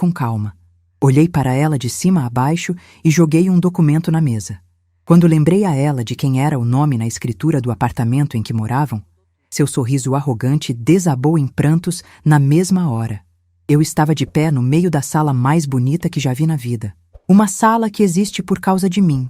Com calma. Olhei para ela de cima a baixo e joguei um documento na mesa. Quando lembrei a ela de quem era o nome na escritura do apartamento em que moravam, seu sorriso arrogante desabou em prantos na mesma hora. Eu estava de pé no meio da sala mais bonita que já vi na vida. Uma sala que existe por causa de mim,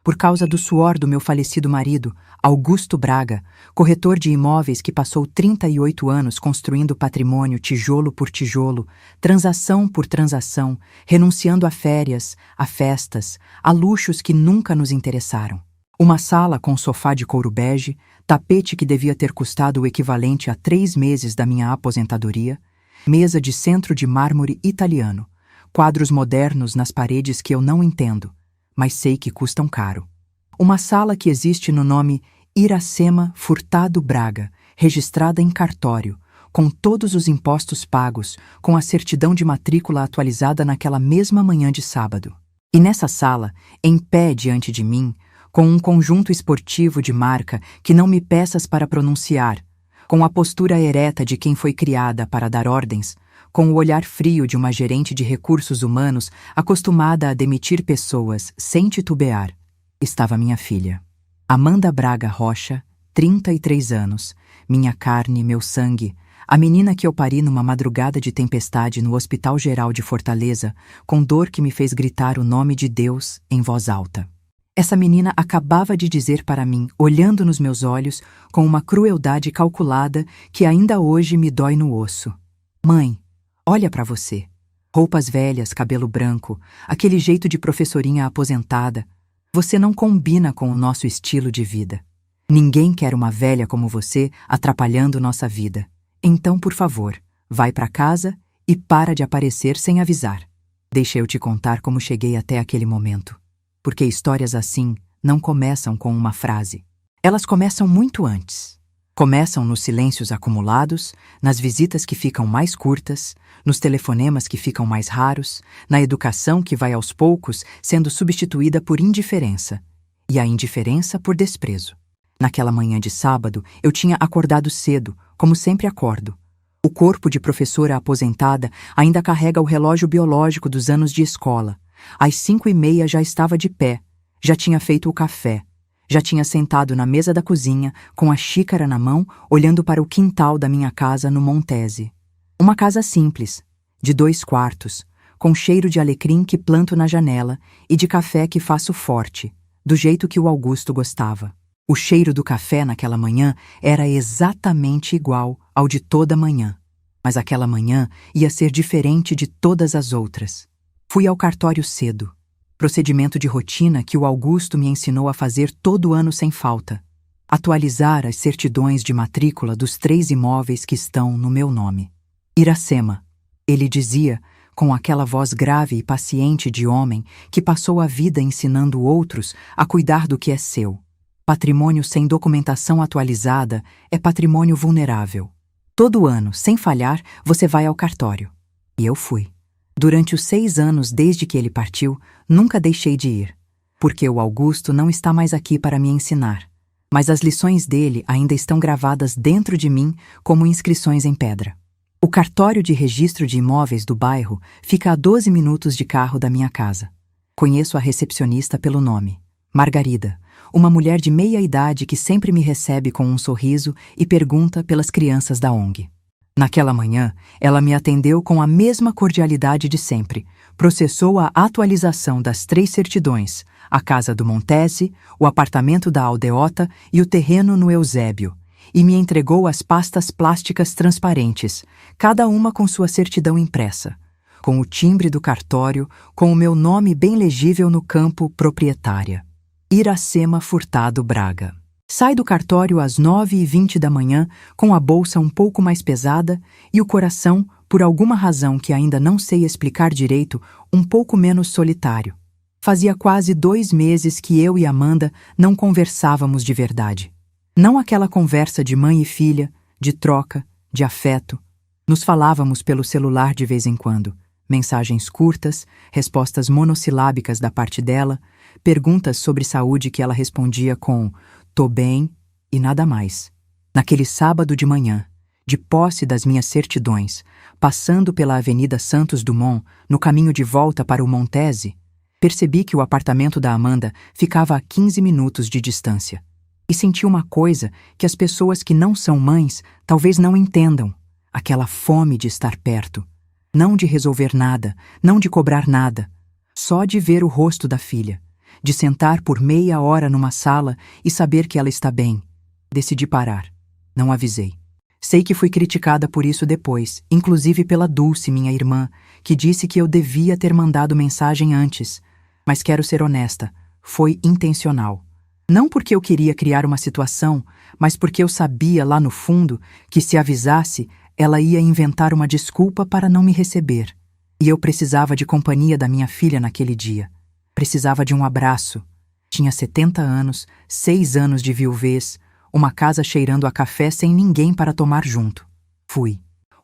por causa do suor do meu falecido marido, Augusto Braga, corretor de imóveis que passou 38 anos construindo patrimônio tijolo por tijolo, transação por transação, renunciando a férias, a festas, a luxos que nunca nos interessaram. Uma sala com sofá de couro bege, tapete que devia ter custado o equivalente a 3 meses da minha aposentadoria, mesa de centro de mármore italiano, quadros modernos nas paredes que eu não entendo, mas sei que custam caro. Uma sala que existe no nome Iracema Furtado Braga, registrada em cartório, com todos os impostos pagos, com a certidão de matrícula atualizada naquela mesma manhã de sábado. E nessa sala, em pé diante de mim, com um conjunto esportivo de marca que não me peças para pronunciar, com a postura ereta de quem foi criada para dar ordens, com o olhar frio de uma gerente de recursos humanos acostumada a demitir pessoas sem titubear, estava minha filha. Amanda Braga Rocha, 33 anos, minha carne, meu sangue, a menina que eu pari numa madrugada de tempestade no Hospital Geral de Fortaleza, com dor que me fez gritar o nome de Deus em voz alta. Essa menina acabava de dizer para mim, olhando nos meus olhos, com uma crueldade calculada que ainda hoje me dói no osso: Mãe, olha para você. Roupas velhas, cabelo branco, aquele jeito de professorinha aposentada. Você não combina com o nosso estilo de vida. Ninguém quer uma velha como você atrapalhando nossa vida. Então, por favor, vai para casa e para de aparecer sem avisar. Deixa eu te contar como cheguei até aquele momento. Porque histórias assim não começam com uma frase. Elas começam muito antes. Começam nos silêncios acumulados, nas visitas que ficam mais curtas, nos telefonemas que ficam mais raros, na educação que vai aos poucos sendo substituída por indiferença, e a indiferença por desprezo. Naquela manhã de sábado, eu tinha acordado cedo, como sempre acordo. O corpo de professora aposentada ainda carrega o relógio biológico dos anos de escola. Às 5:30 já estava de pé, já tinha feito o café, já tinha sentado na mesa da cozinha, com a xícara na mão, olhando para o quintal da minha casa no Montese. Uma casa simples, de 2 quartos, com cheiro de alecrim que planto na janela e de café que faço forte, do jeito que o Augusto gostava. O cheiro do café naquela manhã era exatamente igual ao de toda manhã, mas aquela manhã ia ser diferente de todas as outras. Fui ao cartório cedo. Procedimento de rotina que o Augusto me ensinou a fazer todo ano sem falta. Atualizar as certidões de matrícula dos 3 imóveis que estão no meu nome. Iracema, ele dizia, com aquela voz grave e paciente de homem que passou a vida ensinando outros a cuidar do que é seu. Patrimônio sem documentação atualizada é patrimônio vulnerável. Todo ano, sem falhar, você vai ao cartório. E eu fui. Durante os 6 anos desde que ele partiu, nunca deixei de ir, porque o Augusto não está mais aqui para me ensinar, mas as lições dele ainda estão gravadas dentro de mim como inscrições em pedra. O cartório de registro de imóveis do bairro fica a 12 minutos de carro da minha casa. Conheço a recepcionista pelo nome, Margarida, uma mulher de meia idade que sempre me recebe com um sorriso e pergunta pelas crianças da ONG. Naquela manhã, ela me atendeu com a mesma cordialidade de sempre, processou a atualização das 3 certidões, a casa do Montese, o apartamento da Aldeota e o terreno no Eusébio, e me entregou as pastas plásticas transparentes, cada uma com sua certidão impressa, com o timbre do cartório, com o meu nome bem legível no campo proprietária. Iracema Furtado Braga. Sai do cartório às 9:20 da manhã, com a bolsa um pouco mais pesada e o coração, por alguma razão que ainda não sei explicar direito, um pouco menos solitário. Fazia quase 2 meses que eu e Amanda não conversávamos de verdade. Não aquela conversa de mãe e filha, de troca, de afeto. Nos falávamos pelo celular de vez em quando. Mensagens curtas, respostas monossilábicas da parte dela, perguntas sobre saúde que ela respondia com "tô bem" e nada mais. Naquele sábado de manhã, de posse das minhas certidões, Passando pela Avenida Santos Dumont, no caminho de volta para o Montese, percebi que o apartamento da Amanda ficava a 15 minutos de distância. E senti uma coisa que as pessoas que não são mães talvez não entendam: aquela fome de estar perto. Não de resolver nada, não de cobrar nada, só de ver o rosto da filha, de sentar por meia hora numa sala e saber que ela está bem. Decidi parar. Não avisei. Sei que fui criticada por isso depois, inclusive pela Dulce, minha irmã, que disse que eu devia ter mandado mensagem antes. Mas quero ser honesta, foi intencional. Não porque eu queria criar uma situação, mas porque eu sabia lá no fundo que se avisasse, ela ia inventar uma desculpa para não me receber. E eu precisava de companhia da minha filha naquele dia. Precisava de um abraço. Tinha 70 anos, 6 anos de viuvez, uma casa cheirando a café sem ninguém para tomar junto. Fui.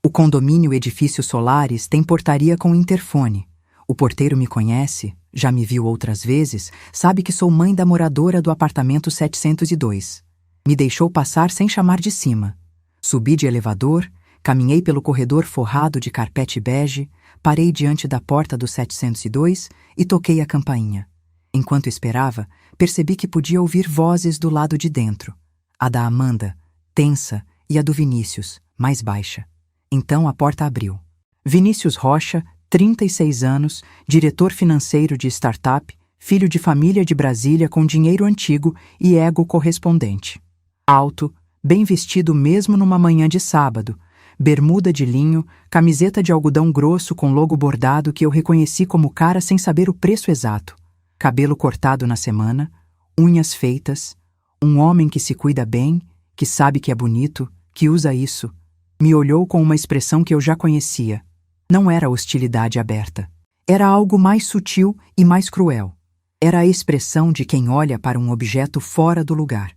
O condomínio Edifício Solares tem portaria com interfone. O porteiro me conhece, já me viu outras vezes, sabe que sou mãe da moradora do apartamento 702. Me deixou passar sem chamar de cima. Subi de elevador, caminhei pelo corredor forrado de carpete bege, parei diante da porta do 702 e toquei a campainha. Enquanto esperava, percebi que podia ouvir vozes do lado de dentro. A da Amanda, tensa, e a do Vinícius, mais baixa. Então a porta abriu. Vinícius Rocha, 36 anos, diretor financeiro de startup, filho de família de Brasília com dinheiro antigo e ego correspondente. Alto, bem vestido mesmo numa manhã de sábado, bermuda de linho, camiseta de algodão grosso com logo bordado que eu reconheci como cara sem saber o preço exato, cabelo cortado na semana, unhas feitas, um homem que se cuida bem, que sabe que é bonito, que usa isso. Me olhou com uma expressão que eu já conhecia. Não era hostilidade aberta. Era algo mais sutil e mais cruel. Era a expressão de quem olha para um objeto fora do lugar.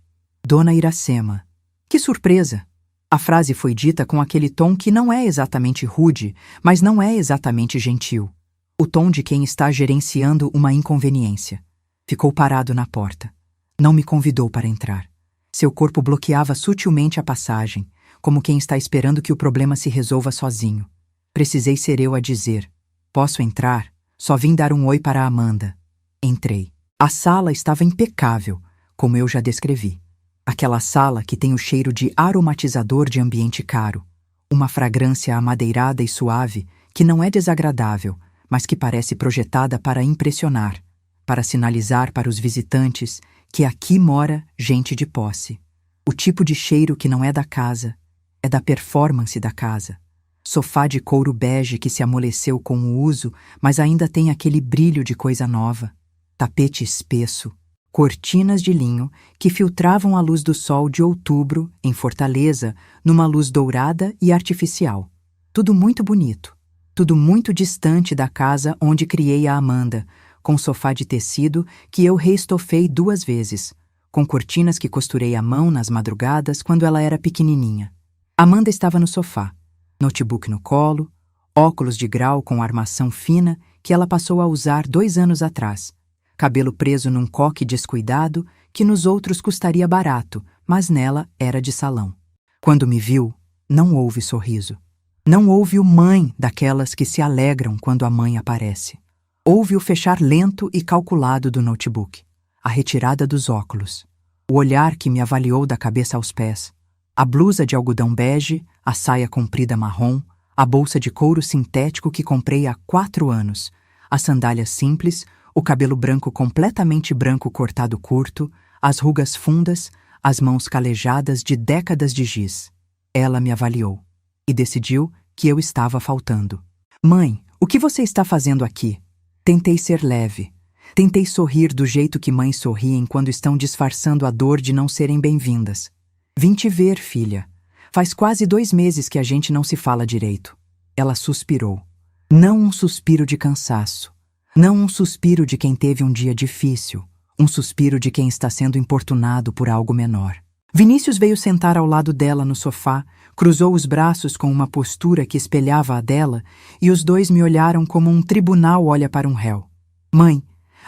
Dona Iracema. Que surpresa! A frase foi dita com aquele tom que não é exatamente rude, mas não é exatamente gentil. O tom de quem está gerenciando uma inconveniência. Ficou parado na porta. Não me convidou para entrar. Seu corpo bloqueava sutilmente a passagem, como quem está esperando que o problema se resolva sozinho. Precisei ser eu a dizer: posso entrar? Só vim dar um oi para a Amanda. Entrei. A sala estava impecável, como eu já descrevi. Aquela sala que tem o cheiro de aromatizador de ambiente caro. Uma fragrância amadeirada e suave que não é desagradável, mas que parece projetada para impressionar, para sinalizar para os visitantes que aqui mora gente de posse. O tipo de cheiro que não é da casa, é da performance da casa. Sofá de couro bege que se amoleceu com o uso, mas ainda tem aquele brilho de coisa nova. Tapete espesso. Cortinas de linho que filtravam a luz do sol de outubro, em Fortaleza, numa luz dourada e artificial. Tudo muito bonito. Tudo muito distante da casa onde criei a Amanda, com sofá de tecido que eu reestofei 2 vezes, com cortinas que costurei à mão nas madrugadas quando ela era pequenininha. Amanda estava no sofá, notebook no colo, óculos de grau com armação fina que ela passou a usar 2 anos atrás. Cabelo preso num coque descuidado que nos outros custaria barato, mas nela era de salão. Quando me viu, não houve sorriso. Não houve o mãe daquelas que se alegram quando a mãe aparece. Houve o fechar lento e calculado do notebook, a retirada dos óculos, o olhar que me avaliou da cabeça aos pés, a blusa de algodão bege, a saia comprida marrom, a bolsa de couro sintético que comprei há 4 anos, as sandálias simples, o cabelo branco completamente branco cortado curto, as rugas fundas, as mãos calejadas de décadas de giz. Ela me avaliou e decidiu que eu estava faltando. Mãe, o que você está fazendo aqui? Tentei ser leve. Tentei sorrir do jeito que mães sorriem quando estão disfarçando a dor de não serem bem-vindas. Vim te ver, filha. Faz quase 2 meses que a gente não se fala direito. Ela suspirou. Não um suspiro de cansaço. Não um suspiro de quem teve um dia difícil, um suspiro de quem está sendo importunado por algo menor. Vinícius veio sentar ao lado dela no sofá, cruzou os braços com uma postura que espelhava a dela, e os dois me olharam como um tribunal olha para um réu. Mãe,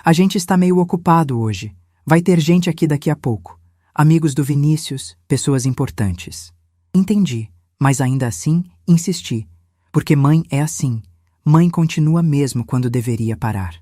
a gente está meio ocupado hoje. Vai ter gente aqui daqui a pouco. Amigos do Vinícius, pessoas importantes. Entendi, mas ainda assim insisti. Porque mãe é assim. Mãe continua mesmo quando deveria parar.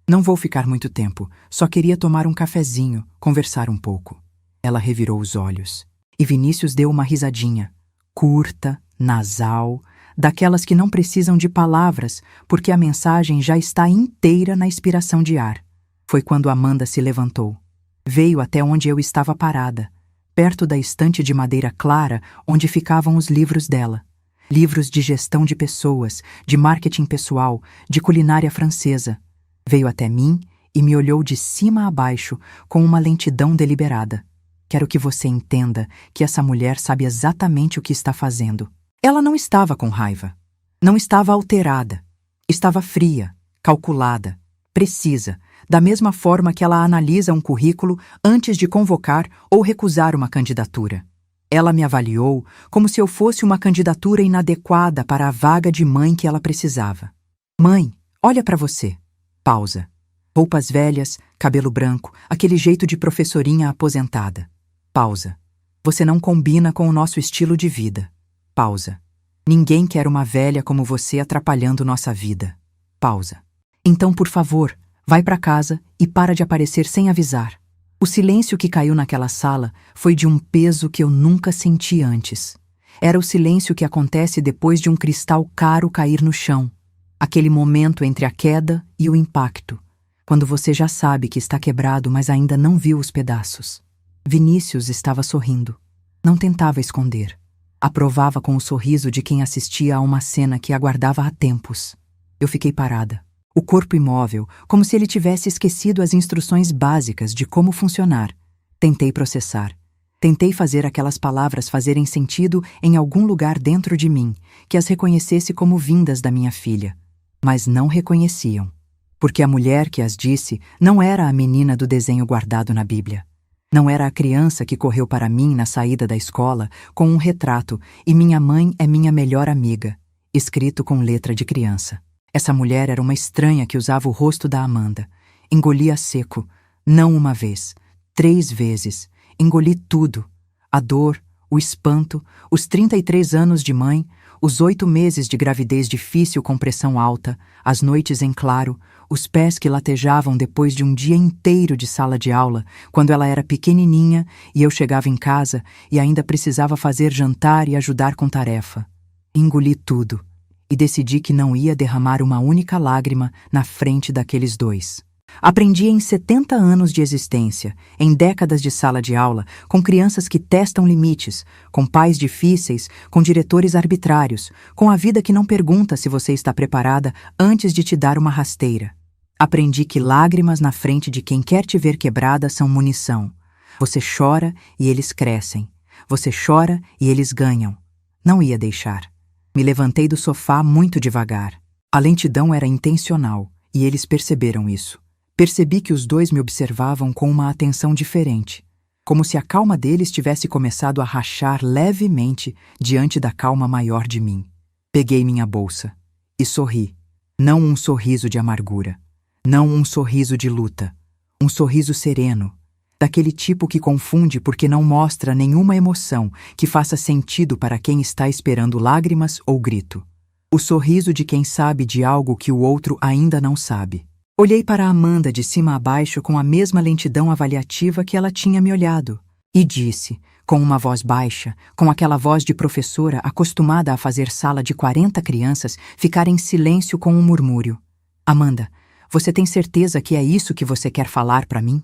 Não vou ficar muito tempo, só queria tomar um cafezinho, conversar um pouco. Ela revirou os olhos. E Vinícius deu uma risadinha, curta, nasal, daquelas que não precisam de palavras, porque a mensagem já está inteira na expiração de ar. Foi quando Amanda se levantou. Veio até onde eu estava parada, perto da estante de madeira clara onde ficavam os livros dela. Livros de gestão de pessoas, de marketing pessoal, de culinária francesa. Veio até mim e me olhou de cima a baixo com uma lentidão deliberada. Quero que você entenda que essa mulher sabe exatamente o que está fazendo. Ela não estava com raiva. Não estava alterada. Estava fria, calculada, precisa, da mesma forma que ela analisa um currículo antes de convocar ou recusar uma candidatura. Ela me avaliou como se eu fosse uma candidatura inadequada para a vaga de mãe que ela precisava. Mãe, olha para você. Pausa. Roupas velhas, cabelo branco, aquele jeito de professorinha aposentada. Pausa. Você não combina com o nosso estilo de vida. Pausa. Ninguém quer uma velha como você atrapalhando nossa vida. Pausa. Então, por favor, vai para casa e para de aparecer sem avisar. O silêncio que caiu naquela sala foi de um peso que eu nunca senti antes. Era o silêncio que acontece depois de um cristal caro cair no chão. Aquele momento entre a queda e o impacto, quando você já sabe que está quebrado, mas ainda não viu os pedaços. Vinícius estava sorrindo. Não tentava esconder. Aprovava com o sorriso de quem assistia a uma cena que aguardava há tempos. Eu fiquei parada. O corpo imóvel, como se ele tivesse esquecido as instruções básicas de como funcionar. Tentei processar. Tentei fazer aquelas palavras fazerem sentido em algum lugar dentro de mim, que as reconhecesse como vindas da minha filha. Mas não reconheciam. Porque a mulher que as disse não era a menina do desenho guardado na Bíblia. Não era a criança que correu para mim na saída da escola com um retrato e minha mãe é minha melhor amiga, escrito com letra de criança. Essa mulher era uma estranha que usava o rosto da Amanda. Engoli a seco, não uma vez, 3 vezes. Engoli tudo. A dor, o espanto, os 33 anos de mãe, os 8 meses de gravidez difícil com pressão alta, as noites em claro, os pés que latejavam depois de um dia inteiro de sala de aula, quando ela era pequenininha e eu chegava em casa e ainda precisava fazer jantar e ajudar com tarefa. Engoli tudo. E decidi que não ia derramar uma única lágrima na frente daqueles 2. Aprendi em 70 anos de existência, em décadas de sala de aula, com crianças que testam limites, com pais difíceis, com diretores arbitrários, com a vida que não pergunta se você está preparada antes de te dar uma rasteira. Aprendi que lágrimas na frente de quem quer te ver quebrada são munição. Você chora e eles crescem. Você chora e eles ganham. Não ia deixar. Me levantei do sofá muito devagar. A lentidão era intencional, e eles perceberam isso. Percebi que os 2 me observavam com uma atenção diferente, como se a calma deles tivesse começado a rachar levemente diante da calma maior de mim. Peguei minha bolsa e sorri. Não um sorriso de amargura, não um sorriso de luta, um sorriso sereno, daquele tipo que confunde porque não mostra nenhuma emoção que faça sentido para quem está esperando lágrimas ou grito. O sorriso de quem sabe de algo que o outro ainda não sabe. Olhei para Amanda de cima a baixo com a mesma lentidão avaliativa que ela tinha me olhado, e disse, com uma voz baixa, com aquela voz de professora acostumada a fazer sala de 40 crianças ficar em silêncio com um murmúrio. Amanda, você tem certeza que é isso que você quer falar para mim?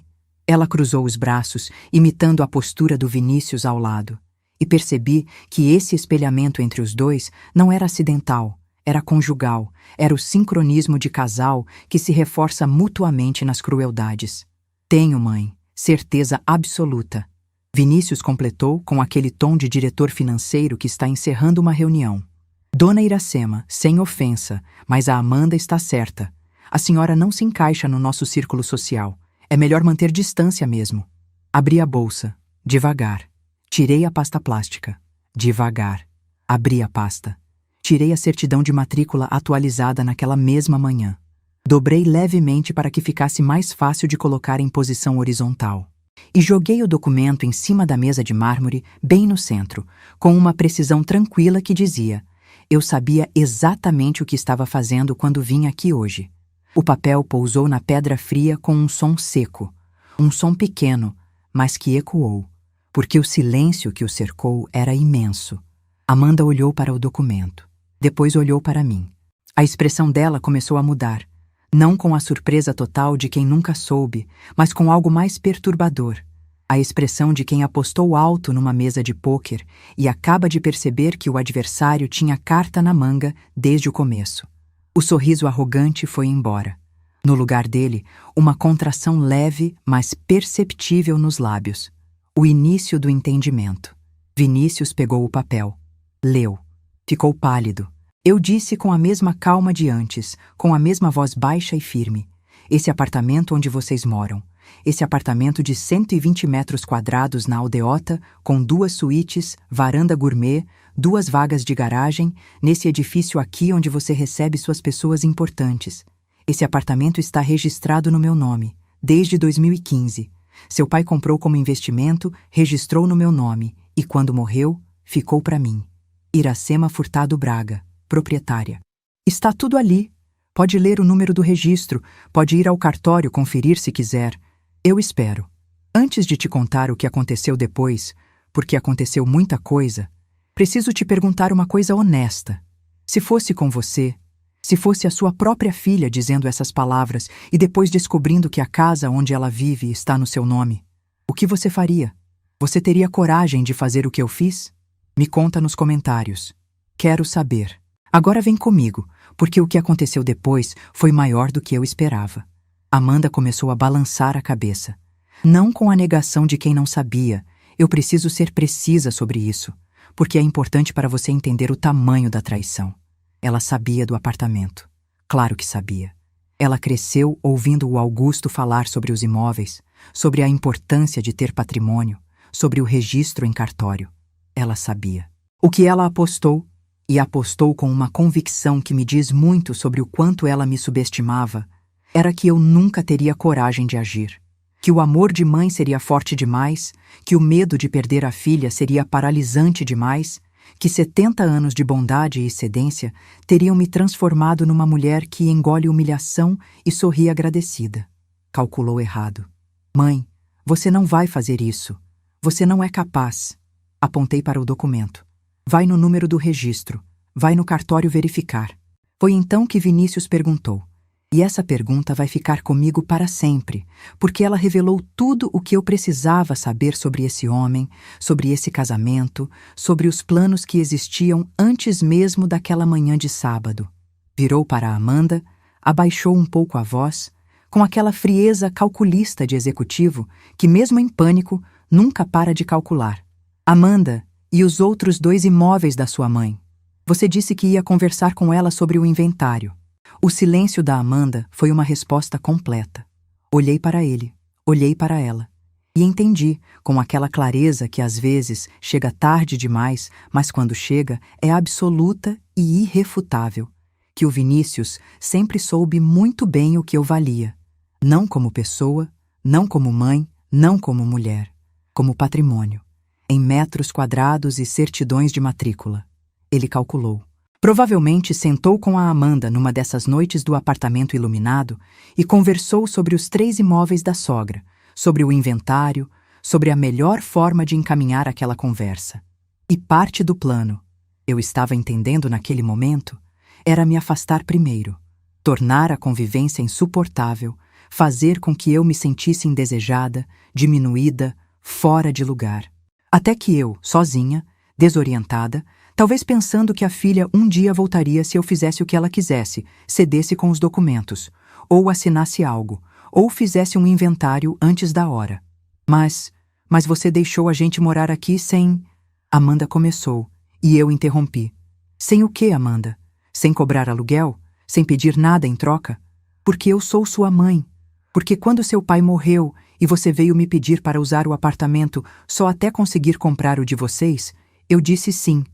Ela cruzou os braços, imitando a postura do Vinícius ao lado, e percebi que esse espelhamento entre os 2 não era acidental, era conjugal, era o sincronismo de casal que se reforça mutuamente nas crueldades. Tenho, mãe, certeza absoluta. Vinícius completou com aquele tom de diretor financeiro que está encerrando uma reunião. Dona Iracema, sem ofensa, mas a Amanda está certa. A senhora não se encaixa no nosso círculo social. É melhor manter distância mesmo. Abri a bolsa, devagar. Tirei a pasta plástica, devagar. Abri a pasta. Tirei a certidão de matrícula atualizada naquela mesma manhã. Dobrei levemente para que ficasse mais fácil de colocar em posição horizontal. E joguei o documento em cima da mesa de mármore, bem no centro, com uma precisão tranquila que dizia: Eu sabia exatamente o que estava fazendo quando vim aqui hoje. O papel pousou na pedra fria com um som seco. Um som pequeno, mas que ecoou, porque o silêncio que o cercou era imenso. Amanda olhou para o documento. Depois olhou para mim. A expressão dela começou a mudar. Não com a surpresa total de quem nunca soube, mas com algo mais perturbador. A expressão de quem apostou alto numa mesa de pôquer e acaba de perceber que o adversário tinha carta na manga desde o começo. O sorriso arrogante foi embora. No lugar dele, uma contração leve, mas perceptível nos lábios. O início do entendimento. Vinícius pegou o papel. Leu. Ficou pálido. Eu disse com a mesma calma de antes, com a mesma voz baixa e firme. Esse apartamento onde vocês moram. Esse apartamento de 120 metros quadrados na Aldeota, com 2 suítes, varanda gourmet, 2 vagas de garagem, nesse edifício aqui onde você recebe suas pessoas importantes. Esse apartamento está registrado no meu nome, desde 2015. Seu pai comprou como investimento, registrou no meu nome, e quando morreu, ficou para mim. Iracema Furtado Braga, proprietária. Está tudo ali. Pode ler o número do registro, pode ir ao cartório conferir se quiser. Eu espero. Antes de te contar o que aconteceu depois, porque aconteceu muita coisa, preciso te perguntar uma coisa honesta. Se fosse com você, se fosse a sua própria filha dizendo essas palavras e depois descobrindo que a casa onde ela vive está no seu nome, o que você faria? Você teria coragem de fazer o que eu fiz? Me conta nos comentários. Quero saber. Agora vem comigo, porque o que aconteceu depois foi maior do que eu esperava. Amanda começou a balançar a cabeça. Não com a negação de quem não sabia. Eu preciso ser precisa sobre isso, porque é importante para você entender o tamanho da traição. Ela sabia do apartamento. Claro que sabia. Ela cresceu ouvindo o Augusto falar sobre os imóveis, sobre a importância de ter patrimônio, sobre o registro em cartório. Ela sabia. O que ela apostou, e apostou com uma convicção que me diz muito sobre o quanto ela me subestimava, era que eu nunca teria coragem de agir, que o amor de mãe seria forte demais, que o medo de perder a filha seria paralisante demais, que 70 anos de bondade e cedência teriam me transformado numa mulher que engole humilhação e sorri agradecida. Calculou errado. Mãe, você não vai fazer isso. Você não é capaz. Apontei para o documento. Vai no número do registro. Vai no cartório verificar. Foi então que Vinícius perguntou. E essa pergunta vai ficar comigo para sempre, porque ela revelou tudo o que eu precisava saber sobre esse homem, sobre esse casamento, sobre os planos que existiam antes mesmo daquela manhã de sábado. Virou para a Amanda, abaixou um pouco a voz, com aquela frieza calculista de executivo que, mesmo em pânico, nunca para de calcular. Amanda, e os outros 2 imóveis da sua mãe? Você disse que ia conversar com ela sobre o inventário. O silêncio da Amanda foi uma resposta completa. Olhei para ele, olhei para ela. E entendi, com aquela clareza que às vezes chega tarde demais, mas quando chega é absoluta e irrefutável, que o Vinícius sempre soube muito bem o que eu valia. Não como pessoa, não como mãe, não como mulher. Como patrimônio. Em metros quadrados e certidões de matrícula. Ele calculou. Provavelmente sentou com a Amanda numa dessas noites do apartamento iluminado e conversou sobre os 3 imóveis da sogra, sobre o inventário, sobre a melhor forma de encaminhar aquela conversa. E parte do plano, eu estava entendendo naquele momento, era me afastar primeiro, tornar a convivência insuportável, fazer com que eu me sentisse indesejada, diminuída, fora de lugar. Até que eu, sozinha, desorientada, talvez pensando que a filha um dia voltaria se eu fizesse o que ela quisesse, cedesse com os documentos, ou assinasse algo, ou fizesse um inventário antes da hora. Mas você deixou a gente morar aqui sem... Amanda começou, e eu interrompi. Sem o quê, Amanda? Sem cobrar aluguel? Sem pedir nada em troca? Porque eu sou sua mãe. Porque quando seu pai morreu e você veio me pedir para usar o apartamento só até conseguir comprar o de vocês, eu disse sim.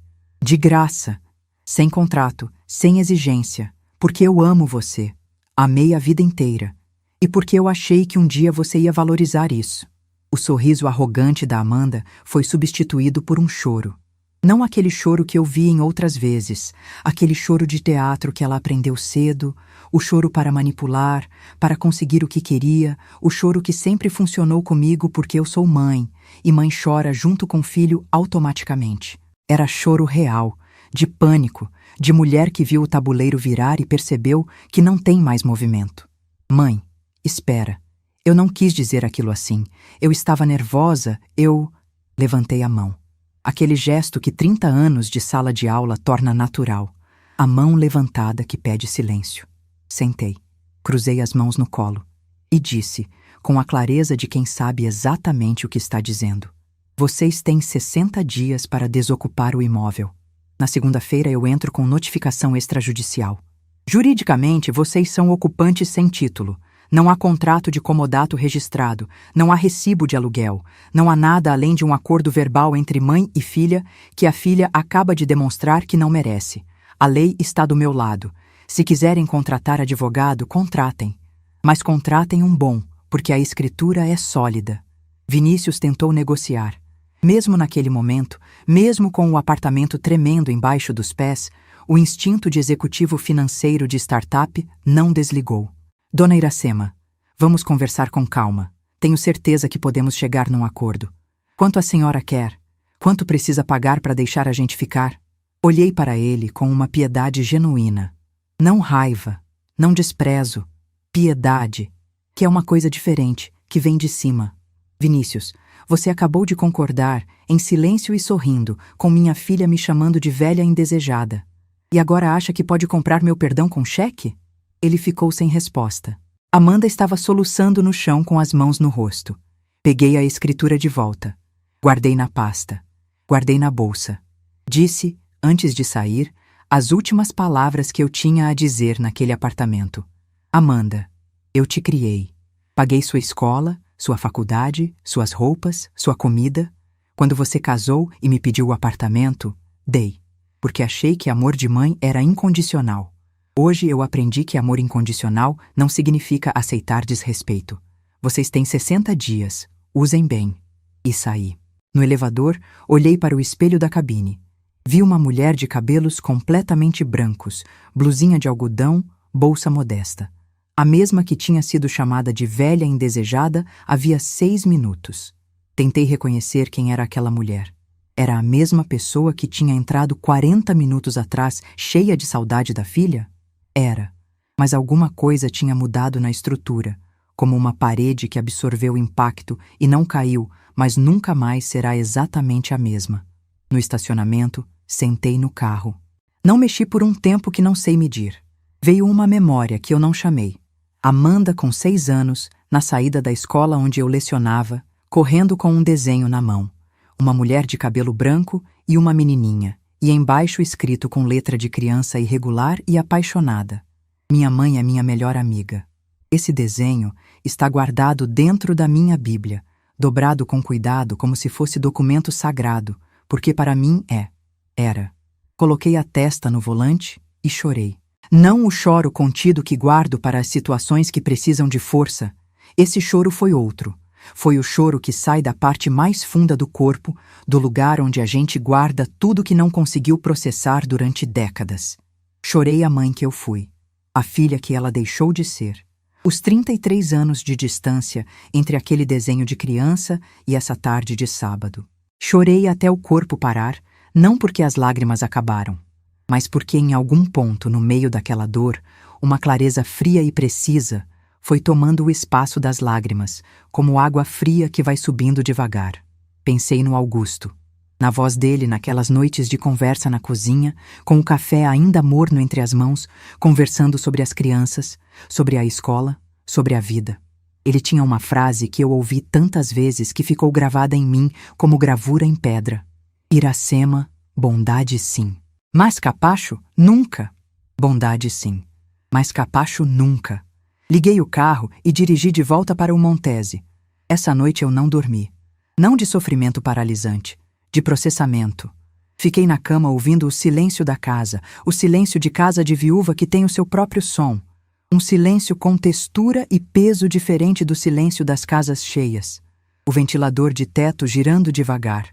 De graça, sem contrato, sem exigência, porque eu amo você, amei a vida inteira, e porque eu achei que um dia você ia valorizar isso. O sorriso arrogante da Amanda foi substituído por um choro. Não aquele choro que eu vi em outras vezes, aquele choro de teatro que ela aprendeu cedo, o choro para manipular, para conseguir o que queria, o choro que sempre funcionou comigo porque eu sou mãe, e mãe chora junto com o filho automaticamente. Era choro real, de pânico, de mulher que viu o tabuleiro virar e percebeu que não tem mais movimento. Mãe, espera. Eu não quis dizer aquilo assim. Eu estava nervosa, eu... Levantei a mão. Aquele gesto que 30 anos de sala de aula torna natural. A mão levantada que pede silêncio. Sentei, cruzei as mãos no colo e disse, com a clareza de quem sabe exatamente o que está dizendo: vocês têm 60 dias para desocupar o imóvel. Na segunda-feira eu entro com notificação extrajudicial. Juridicamente, vocês são ocupantes sem título. Não há contrato de comodato registrado, não há recibo de aluguel, não há nada além de um acordo verbal entre mãe e filha que a filha acaba de demonstrar que não merece. A lei está do meu lado. Se quiserem contratar advogado, contratem. Mas contratem um bom, porque a escritura é sólida. Vinícius tentou negociar. Mesmo naquele momento, mesmo com o apartamento tremendo embaixo dos pés, o instinto de executivo financeiro de startup não desligou. Dona Iracema, vamos conversar com calma. Tenho certeza que podemos chegar num acordo. Quanto a senhora quer? Quanto precisa pagar para deixar a gente ficar? Olhei para ele com uma piedade genuína. Não raiva, não desprezo. Piedade, que é uma coisa diferente, que vem de cima. Vinícius, você acabou de concordar, em silêncio e sorrindo, com minha filha me chamando de velha indesejada. E agora acha que pode comprar meu perdão com cheque? Ele ficou sem resposta. Amanda estava soluçando no chão com as mãos no rosto. Peguei a escritura de volta. Guardei na pasta. Guardei na bolsa. Disse, antes de sair, as últimas palavras que eu tinha a dizer naquele apartamento. Amanda, eu te criei. Paguei sua escola, sua faculdade, suas roupas, sua comida. Quando você casou e me pediu o apartamento, dei. Porque achei que amor de mãe era incondicional. Hoje eu aprendi que amor incondicional não significa aceitar desrespeito. Vocês têm 60 dias, usem bem. E saí. No elevador, olhei para o espelho da cabine. Vi uma mulher de cabelos completamente brancos, blusinha de algodão, bolsa modesta. A mesma que tinha sido chamada de velha indesejada havia 6 minutos. Tentei reconhecer quem era aquela mulher. Era a mesma pessoa que tinha entrado 40 minutos atrás, cheia de saudade da filha? Era, mas alguma coisa tinha mudado na estrutura, como uma parede que absorveu o impacto e não caiu, mas nunca mais será exatamente a mesma. No estacionamento, sentei no carro. Não mexi por um tempo que não sei medir. Veio uma memória que eu não chamei. Amanda, com 6 anos, na saída da escola onde eu lecionava, correndo com um desenho na mão. Uma mulher de cabelo branco e uma menininha. E embaixo escrito com letra de criança irregular e apaixonada. Minha mãe é minha melhor amiga. Esse desenho está guardado dentro da minha Bíblia, dobrado com cuidado como se fosse documento sagrado, porque para mim era. Coloquei a testa no volante e chorei. Não o choro contido que guardo para as situações que precisam de força. Esse choro foi outro. Foi o choro que sai da parte mais funda do corpo, do lugar onde a gente guarda tudo que não conseguiu processar durante décadas. Chorei a mãe que eu fui, a filha que ela deixou de ser. Os 33 anos de distância entre aquele desenho de criança e essa tarde de sábado. Chorei até o corpo parar, não porque as lágrimas acabaram, mas porque em algum ponto no meio daquela dor, uma clareza fria e precisa foi tomando o espaço das lágrimas, como água fria que vai subindo devagar. Pensei no Augusto, na voz dele naquelas noites de conversa na cozinha, com o café ainda morno entre as mãos, conversando sobre as crianças, sobre a escola, sobre a vida. Ele tinha uma frase que eu ouvi tantas vezes que ficou gravada em mim como gravura em pedra. Iracema, bondade sim. Mas capacho, nunca. Bondade sim. Mas capacho, nunca. Liguei o carro e dirigi de volta para o Montese. Essa noite eu não dormi. Não de sofrimento paralisante, de processamento. Fiquei na cama ouvindo o silêncio da casa, o silêncio de casa de viúva que tem o seu próprio som. Um silêncio com textura e peso diferente do silêncio das casas cheias. O ventilador de teto girando devagar.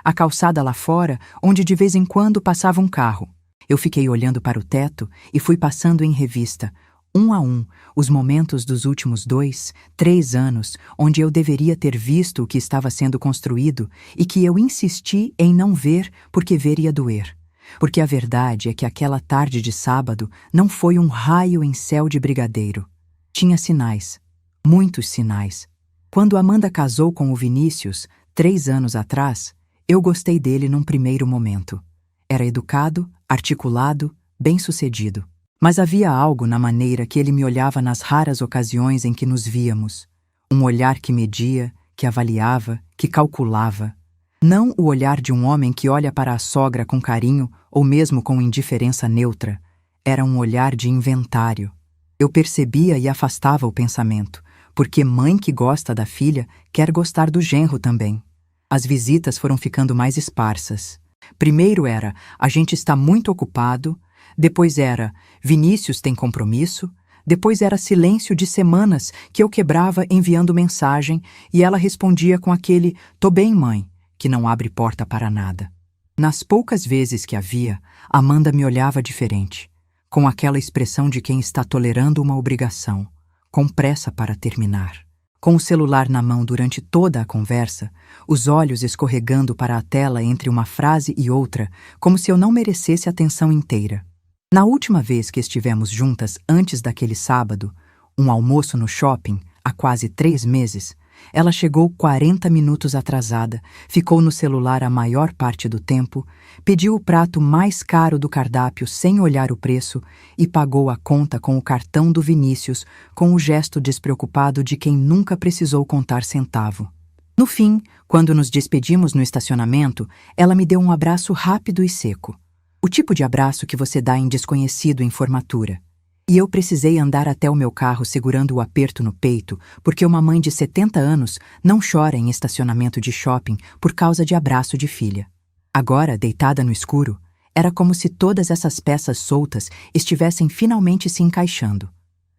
a calçada lá fora, onde de vez em quando passava um carro. Eu fiquei olhando para o teto e fui passando em revista, um a um, os momentos dos últimos 2, 3 anos onde eu deveria ter visto o que estava sendo construído e que eu insisti em não ver porque ver ia doer. Porque a verdade é que aquela tarde de sábado não foi um raio em céu de brigadeiro. Tinha sinais, muitos sinais. Quando Amanda casou com o Vinícius, 3 anos atrás, eu gostei dele num primeiro momento. Era educado, articulado, bem-sucedido. Mas havia algo na maneira que ele me olhava nas raras ocasiões em que nos víamos. Um olhar que media, que avaliava, que calculava. Não o olhar de um homem que olha para a sogra com carinho ou mesmo com indiferença neutra. Era um olhar de inventário. Eu percebia e afastava o pensamento, porque mãe que gosta da filha quer gostar do genro também. As visitas foram ficando mais esparsas. Primeiro era, a gente está muito ocupado. Depois era, Vinícius tem compromisso. Depois era silêncio de semanas que eu quebrava enviando mensagem e ela respondia com aquele "tô bem, mãe", que não abre porta para nada. Nas poucas vezes que havia, Amanda me olhava diferente, com aquela expressão de quem está tolerando uma obrigação, com pressa para terminar. Com o celular na mão durante toda a conversa, os olhos escorregando para a tela entre uma frase e outra, como se eu não merecesse atenção inteira. Na última vez que estivemos juntas antes daquele sábado, um almoço no shopping, há quase 3 meses, ela chegou 40 minutos atrasada, ficou no celular a maior parte do tempo, pediu o prato mais caro do cardápio sem olhar o preço e pagou a conta com o cartão do Vinícius com o gesto despreocupado de quem nunca precisou contar centavo. No fim, quando nos despedimos no estacionamento, ela me deu um abraço rápido e seco. O tipo de abraço que você dá em desconhecido em formatura. E eu precisei andar até o meu carro segurando o aperto no peito, porque uma mãe de 70 anos não chora em estacionamento de shopping por causa de abraço de filha. Agora, deitada no escuro, era como se todas essas peças soltas estivessem finalmente se encaixando.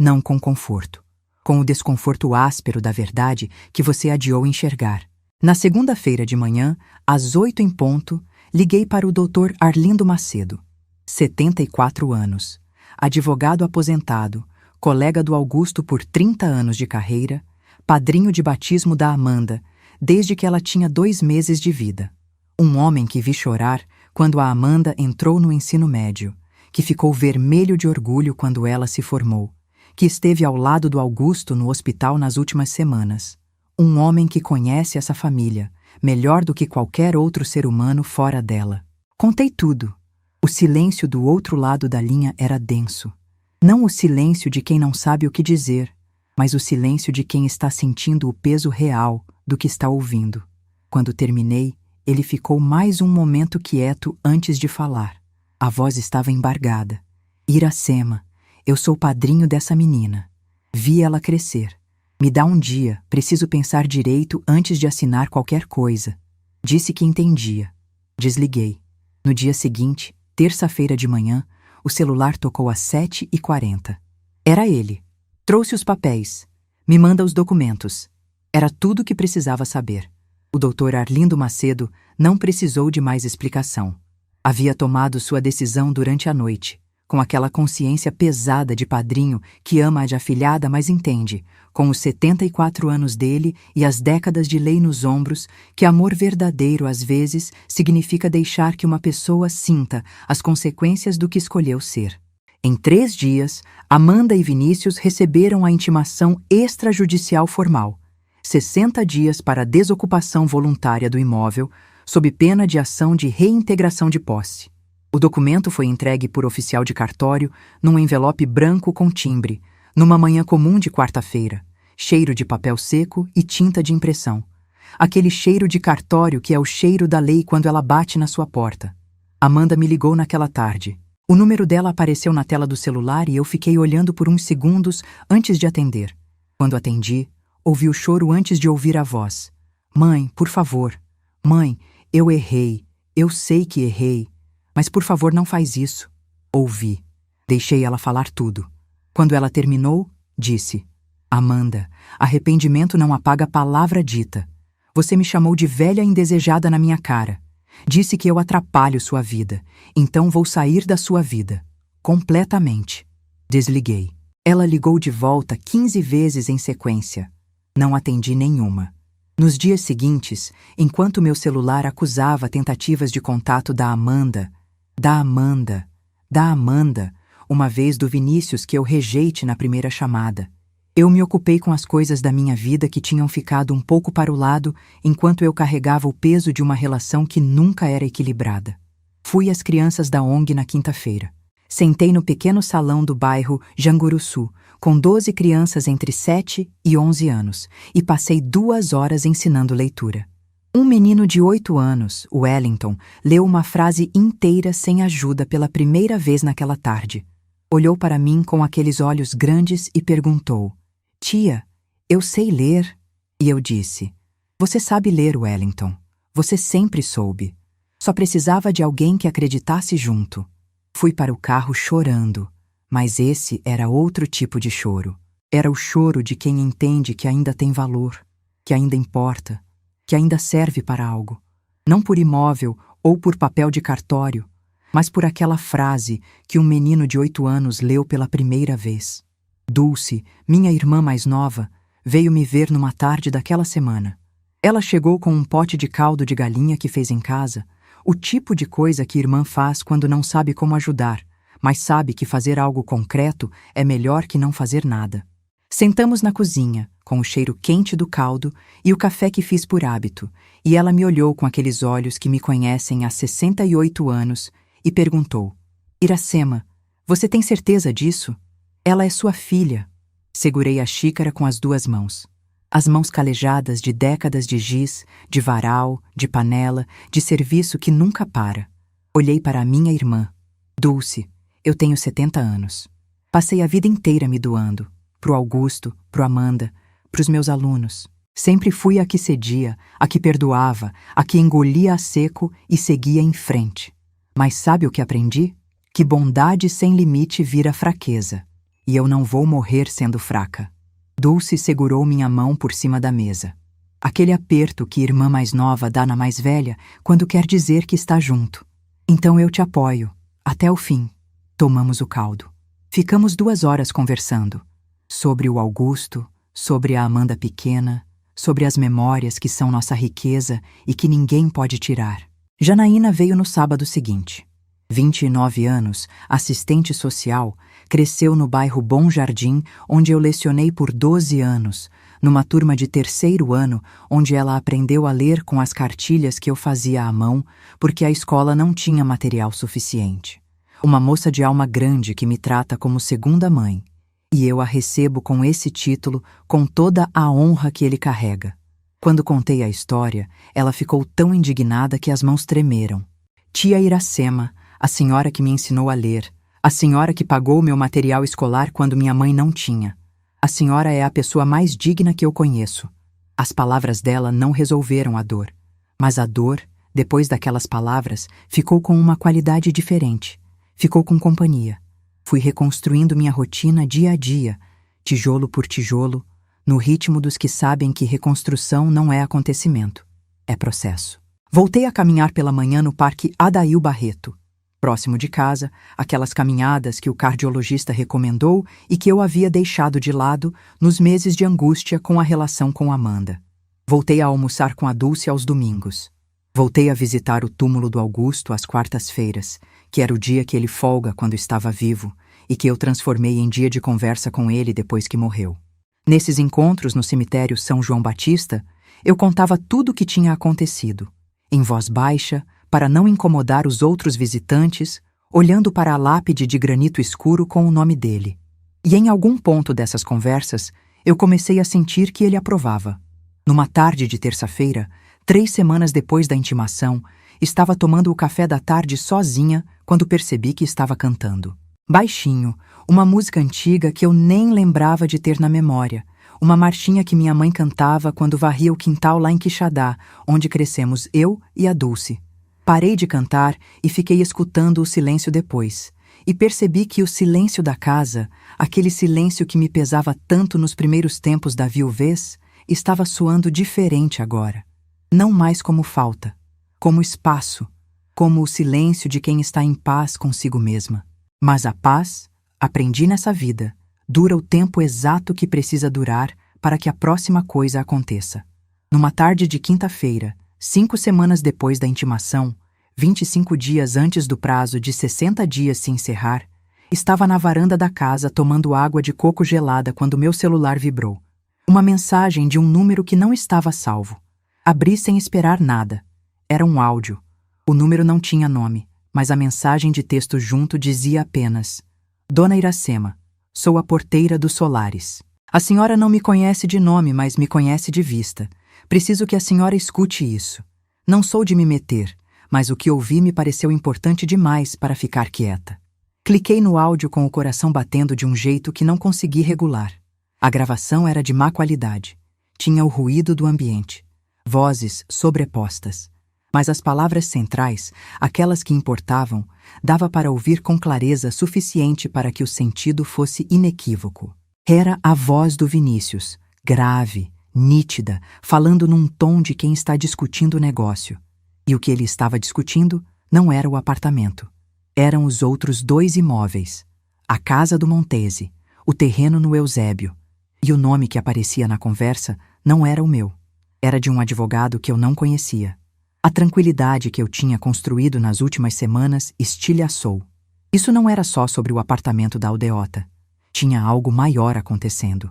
Não com conforto. Com o desconforto áspero da verdade que você adiou enxergar. Na segunda-feira de manhã, às 8 em ponto, liguei para o Dr. Arlindo Macedo, 74 anos. Advogado aposentado, colega do Augusto por 30 anos de carreira, padrinho de batismo da Amanda, desde que ela tinha 2 meses de vida. Um homem que vi chorar quando a Amanda entrou no ensino médio, que ficou vermelho de orgulho quando ela se formou, que esteve ao lado do Augusto no hospital nas últimas semanas. Um homem que conhece essa família, melhor do que qualquer outro ser humano fora dela. Contei tudo. O silêncio do outro lado da linha era denso. Não o silêncio de quem não sabe o que dizer, mas o silêncio de quem está sentindo o peso real do que está ouvindo. Quando terminei, ele ficou mais um momento quieto antes de falar. A voz estava embargada. Iracema, eu sou padrinho dessa menina. Vi ela crescer. Me dá um dia, preciso pensar direito antes de assinar qualquer coisa. Disse que entendia. Desliguei. No dia seguinte, terça-feira de manhã, o celular tocou às 7h40. Era ele. Trouxe os papéis. Me manda os documentos. Era tudo o que precisava saber. O Dr. Arlindo Macedo não precisou de mais explicação. Havia tomado sua decisão durante a noite, com aquela consciência pesada de padrinho que ama a de afilhada, mas entende, com os 74 anos dele e as décadas de lei nos ombros, que amor verdadeiro, às vezes, significa deixar que uma pessoa sinta as consequências do que escolheu ser. Em 3 dias, Amanda e Vinícius receberam a intimação extrajudicial formal, 60 dias para a desocupação voluntária do imóvel, sob pena de ação de reintegração de posse. O documento foi entregue por oficial de cartório num envelope branco com timbre, numa manhã comum de quarta-feira, cheiro de papel seco e tinta de impressão. Aquele cheiro de cartório que é o cheiro da lei quando ela bate na sua porta. Amanda me ligou naquela tarde. O número dela apareceu na tela do celular e eu fiquei olhando por uns segundos antes de atender. Quando atendi, ouvi o choro antes de ouvir a voz. Mãe, por favor. Mãe, eu errei. Eu sei que errei. Mas por favor não faz isso. Ouvi. Deixei ela falar tudo. Quando ela terminou, disse: Amanda, arrependimento não apaga a palavra dita. Você me chamou de velha indesejada na minha cara. Disse que eu atrapalho sua vida, então vou sair da sua vida. Completamente. Desliguei. Ela ligou de volta 15 vezes em sequência. Não atendi nenhuma. Nos dias seguintes, enquanto meu celular acusava tentativas de contato da Amanda, uma vez do Vinícius que eu rejeite na primeira chamada, eu me ocupei com as coisas da minha vida que tinham ficado um pouco para o lado enquanto eu carregava o peso de uma relação que nunca era equilibrada. Fui às crianças da ONG na quinta-feira. Sentei no pequeno salão do bairro Janguruçu, com 12 crianças entre 7 e 11 anos, e passei 2 horas ensinando leitura. Um menino de 8 anos, o Wellington, leu uma frase inteira sem ajuda pela primeira vez naquela tarde. Olhou para mim com aqueles olhos grandes e perguntou: "Tia, eu sei ler?" E eu disse: "Você sabe ler, Wellington. Você sempre soube. Só precisava de alguém que acreditasse junto." Fui para o carro chorando, mas esse era outro tipo de choro. Era o choro de quem entende que ainda tem valor, que ainda importa, que ainda serve para algo. Não por imóvel ou por papel de cartório, mas por aquela frase que um menino de 8 anos leu pela primeira vez. Dulce, minha irmã mais nova, veio me ver numa tarde daquela semana. Ela chegou com um pote de caldo de galinha que fez em casa, o tipo de coisa que irmã faz quando não sabe como ajudar, mas sabe que fazer algo concreto é melhor que não fazer nada. Sentamos na cozinha, com o cheiro quente do caldo e o café que fiz por hábito, e ela me olhou com aqueles olhos que me conhecem há 68 anos e perguntou: "Iracema, você tem certeza disso? Ela é sua filha." Segurei a xícara com as 2 mãos. As mãos calejadas de décadas de giz, de varal, de panela, de serviço que nunca para. Olhei para a minha irmã. "Dulce, eu tenho 70 anos. Passei a vida inteira me doando. Pro Augusto, pro Amanda, pros meus alunos. Sempre fui a que cedia, a que perdoava, a que engolia a seco e seguia em frente. Mas sabe o que aprendi? Que bondade sem limite vira fraqueza. E eu não vou morrer sendo fraca." Dulce segurou minha mão por cima da mesa. Aquele aperto que irmã mais nova dá na mais velha quando quer dizer que está junto. "Então eu te apoio. Até o fim." Tomamos o caldo. Ficamos 2 horas conversando. Sobre o Augusto, sobre a Amanda pequena, sobre as memórias que são nossa riqueza e que ninguém pode tirar. Janaína veio no sábado seguinte. 29 anos, assistente social, cresceu no bairro Bom Jardim, onde eu lecionei por 12 anos, numa turma de 3º ano, onde ela aprendeu a ler com as cartilhas que eu fazia à mão, porque a escola não tinha material suficiente. Uma moça de alma grande que me trata como segunda mãe, e eu a recebo com esse título com toda a honra que ele carrega. Quando contei a história, ela ficou tão indignada que as mãos tremeram. "Tia Iracema, a senhora que me ensinou a ler, a senhora que pagou meu material escolar quando minha mãe não tinha. A senhora é a pessoa mais digna que eu conheço." As palavras dela não resolveram a dor, mas a dor, depois daquelas palavras, ficou com uma qualidade diferente. Ficou com companhia. Fui reconstruindo minha rotina dia a dia, tijolo por tijolo, no ritmo dos que sabem que reconstrução não é acontecimento, é processo. Voltei a caminhar pela manhã no Parque Adail Barreto. Próximo de casa, aquelas caminhadas que o cardiologista recomendou e que eu havia deixado de lado nos meses de angústia com a relação com Amanda. Voltei a almoçar com a Dulce aos domingos. Voltei a visitar o túmulo do Augusto às quartas-feiras, que era o dia que ele folga quando estava vivo e que eu transformei em dia de conversa com ele depois que morreu. Nesses encontros no cemitério São João Batista, eu contava tudo o que tinha acontecido, em voz baixa, para não incomodar os outros visitantes, olhando para a lápide de granito escuro com o nome dele. E em algum ponto dessas conversas, eu comecei a sentir que ele aprovava. Numa tarde de terça-feira, 3 semanas depois da intimação, estava tomando o café da tarde sozinha quando percebi que estava cantando. Baixinho, uma música antiga que eu nem lembrava de ter na memória, uma marchinha que minha mãe cantava quando varria o quintal lá em Quixadá, onde crescemos eu e a Dulce. Parei de cantar e fiquei escutando o silêncio depois, e percebi que o silêncio da casa, aquele silêncio que me pesava tanto nos primeiros tempos da viuvez, estava soando diferente agora. Não mais como falta, como espaço, como o silêncio de quem está em paz consigo mesma. Mas a paz, aprendi nessa vida, dura o tempo exato que precisa durar para que a próxima coisa aconteça. Numa tarde de quinta-feira, 5 semanas depois da intimação, 25 dias antes do prazo de 60 dias se encerrar, estava na varanda da casa tomando água de coco gelada quando meu celular vibrou. Uma mensagem de um número que não estava salvo. Abri sem esperar nada. Era um áudio. O número não tinha nome, mas a mensagem de texto junto dizia apenas: Dona Iracema, sou a porteira dos Solares. A senhora não me conhece de nome, mas me conhece de vista. Preciso que a senhora escute isso. Não sou de me meter, mas o que ouvi me pareceu importante demais para ficar quieta. Cliquei no áudio com o coração batendo de um jeito que não consegui regular. A gravação era de má qualidade. Tinha o ruído do ambiente. Vozes sobrepostas. Mas as palavras centrais, aquelas que importavam, dava para ouvir com clareza suficiente para que o sentido fosse inequívoco. Era a voz do Vinícius, grave, nítida, falando num tom de quem está discutindo o negócio. E o que ele estava discutindo não era o apartamento. Eram os outros 2 imóveis. A casa do Montese, o terreno no Eusébio. E o nome que aparecia na conversa não era o meu. Era de um advogado que eu não conhecia. A tranquilidade que eu tinha construído nas últimas semanas estilhaçou. Isso não era só sobre o apartamento da aldeota. Tinha algo maior acontecendo.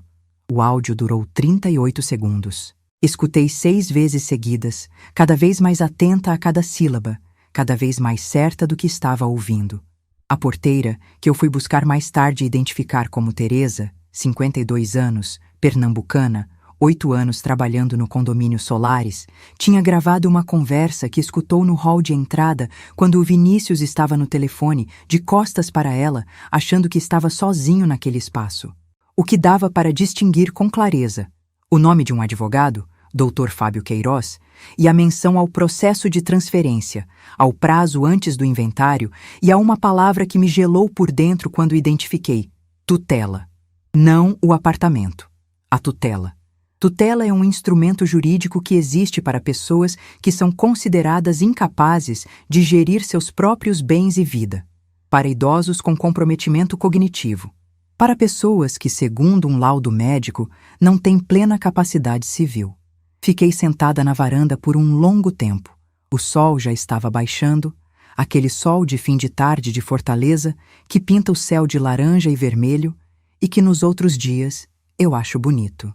O áudio durou 38 segundos. Escutei 6 vezes seguidas, cada vez mais atenta a cada sílaba, cada vez mais certa do que estava ouvindo. A porteira, que eu fui buscar mais tarde identificar como Teresa, 52 anos, pernambucana, 8 anos trabalhando no condomínio Solares, tinha gravado uma conversa que escutou no hall de entrada quando o Vinícius estava no telefone, de costas para ela, achando que estava sozinho naquele espaço. O que dava para distinguir com clareza o nome de um advogado, Dr. Fábio Queiroz, e a menção ao processo de transferência, ao prazo antes do inventário e a uma palavra que me gelou por dentro quando identifiquei: tutela. Não o apartamento. A tutela. Tutela é um instrumento jurídico que existe para pessoas que são consideradas incapazes de gerir seus próprios bens e vida. Para idosos com comprometimento cognitivo. Para pessoas que, segundo um laudo médico, não têm plena capacidade civil. Fiquei sentada na varanda por um longo tempo. O sol já estava baixando, aquele sol de fim de tarde de Fortaleza que pinta o céu de laranja e vermelho e que nos outros dias eu acho bonito.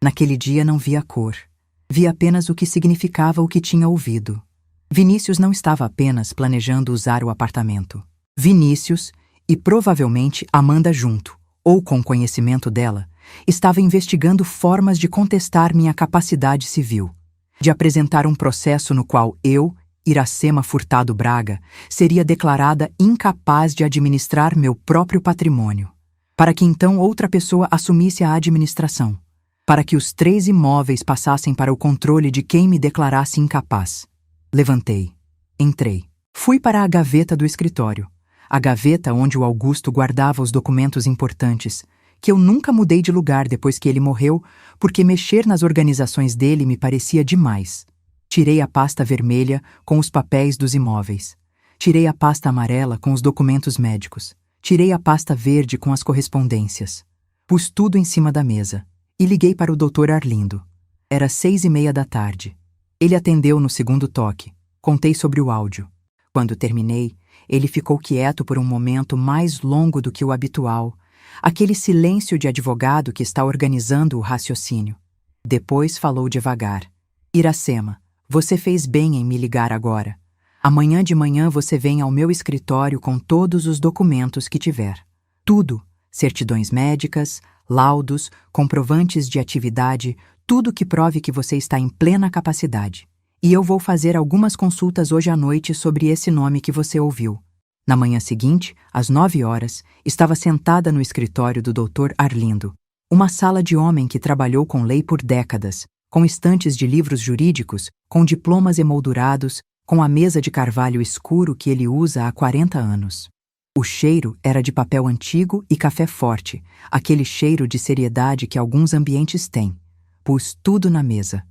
Naquele dia não vi a cor. Vi apenas o que significava o que tinha ouvido. Vinícius não estava apenas planejando usar o apartamento. Vinícius, e provavelmente Amanda junto, ou com conhecimento dela, estava investigando formas de contestar minha capacidade civil, de apresentar um processo no qual eu, Iracema Furtado Braga, seria declarada incapaz de administrar meu próprio patrimônio, para que então outra pessoa assumisse a administração, para que os 3 imóveis passassem para o controle de quem me declarasse incapaz. Levantei. Entrei. Fui para a gaveta do escritório, a gaveta onde o Augusto guardava os documentos importantes, que eu nunca mudei de lugar depois que ele morreu, porque mexer nas organizações dele me parecia demais. Tirei a pasta vermelha com os papéis dos imóveis. Tirei a pasta amarela com os documentos médicos. Tirei a pasta verde com as correspondências. Pus tudo em cima da mesa e liguei para o Dr. Arlindo. Era 6:30 da tarde. Ele atendeu no segundo toque. Contei sobre o áudio. Quando terminei, ele ficou quieto por um momento mais longo do que o habitual, aquele silêncio de advogado que está organizando o raciocínio. Depois falou devagar. Iracema, você fez bem em me ligar agora. Amanhã de manhã você vem ao meu escritório com todos os documentos que tiver. Tudo, certidões médicas, laudos, comprovantes de atividade, tudo que prove que você está em plena capacidade. E eu vou fazer algumas consultas hoje à noite sobre esse nome que você ouviu. Na manhã seguinte, às 9 horas, estava sentada no escritório do Dr. Arlindo, uma sala de homem que trabalhou com lei por décadas, com estantes de livros jurídicos, com diplomas emoldurados, com a mesa de carvalho escuro que ele usa há 40 anos. O cheiro era de papel antigo e café forte, aquele cheiro de seriedade que alguns ambientes têm. Pus tudo na mesa.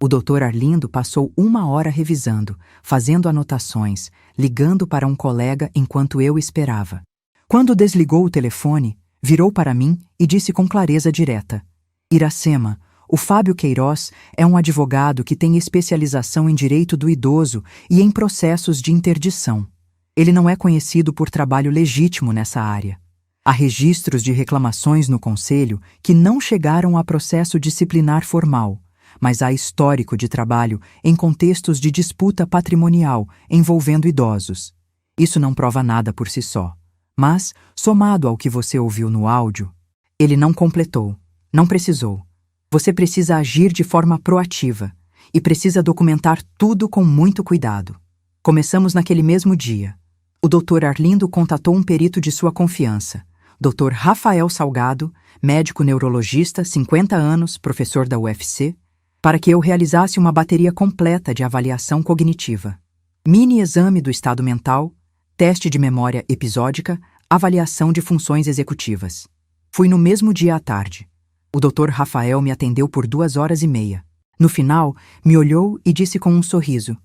O Dr. Arlindo passou 1 hora revisando, fazendo anotações, ligando para um colega enquanto eu esperava. Quando desligou o telefone, virou para mim e disse com clareza direta: Iracema, o Fábio Queiroz é um advogado que tem especialização em direito do idoso e em processos de interdição. Ele não é conhecido por trabalho legítimo nessa área. Há registros de reclamações no Conselho que não chegaram a processo disciplinar formal, mas há histórico de trabalho em contextos de disputa patrimonial envolvendo idosos. Isso não prova nada por si só, mas, somado ao que você ouviu no áudio, ele não completou, não precisou. Você precisa agir de forma proativa e precisa documentar tudo com muito cuidado. Começamos naquele mesmo dia. O Dr. Arlindo contatou um perito de sua confiança, Dr. Rafael Salgado, médico neurologista, 50 anos, professor da UFC, para que eu realizasse uma bateria completa de avaliação cognitiva. Mini exame do estado mental, teste de memória episódica, avaliação de funções executivas. Fui no mesmo dia à tarde. O Dr. Rafael me atendeu por 2 horas e meia. No final, me olhou e disse com um sorriso: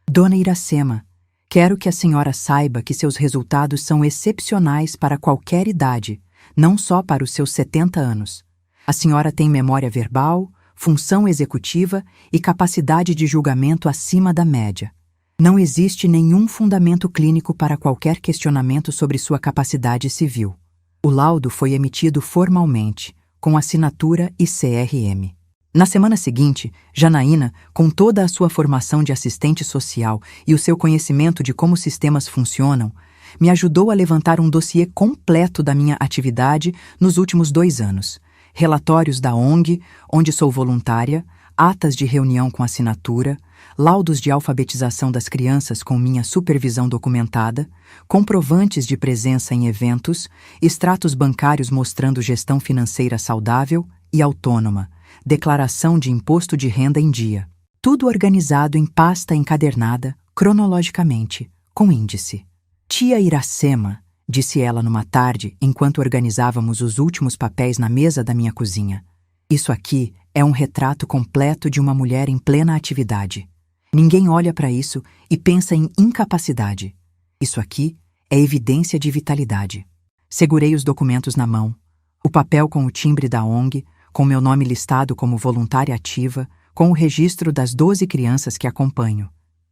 Dona Iracema, quero que a senhora saiba que seus resultados são excepcionais para qualquer idade, não só para os seus 70 anos. A senhora tem memória verbal, função executiva e capacidade de julgamento acima da média. Não existe nenhum fundamento clínico para qualquer questionamento sobre sua capacidade civil. O laudo foi emitido formalmente, com assinatura e CRM. Na semana seguinte, Janaína, com toda a sua formação de assistente social e o seu conhecimento de como sistemas funcionam, me ajudou a levantar um dossiê completo da minha atividade nos últimos 2 anos. Relatórios da ONG, onde sou voluntária, atas de reunião com assinatura, laudos de alfabetização das crianças com minha supervisão documentada, comprovantes de presença em eventos, extratos bancários mostrando gestão financeira saudável e autônoma, declaração de imposto de renda em dia. Tudo organizado em pasta encadernada, cronologicamente, com índice. Tia Iracema, disse ela numa tarde enquanto organizávamos os últimos papéis na mesa da minha cozinha. Isso aqui é um retrato completo de uma mulher em plena atividade. Ninguém olha para isso e pensa em incapacidade. Isso aqui é evidência de vitalidade. Segurei os documentos na mão, o papel com o timbre da ONG, com meu nome listado como voluntária ativa, com o registro das 12 crianças que acompanho.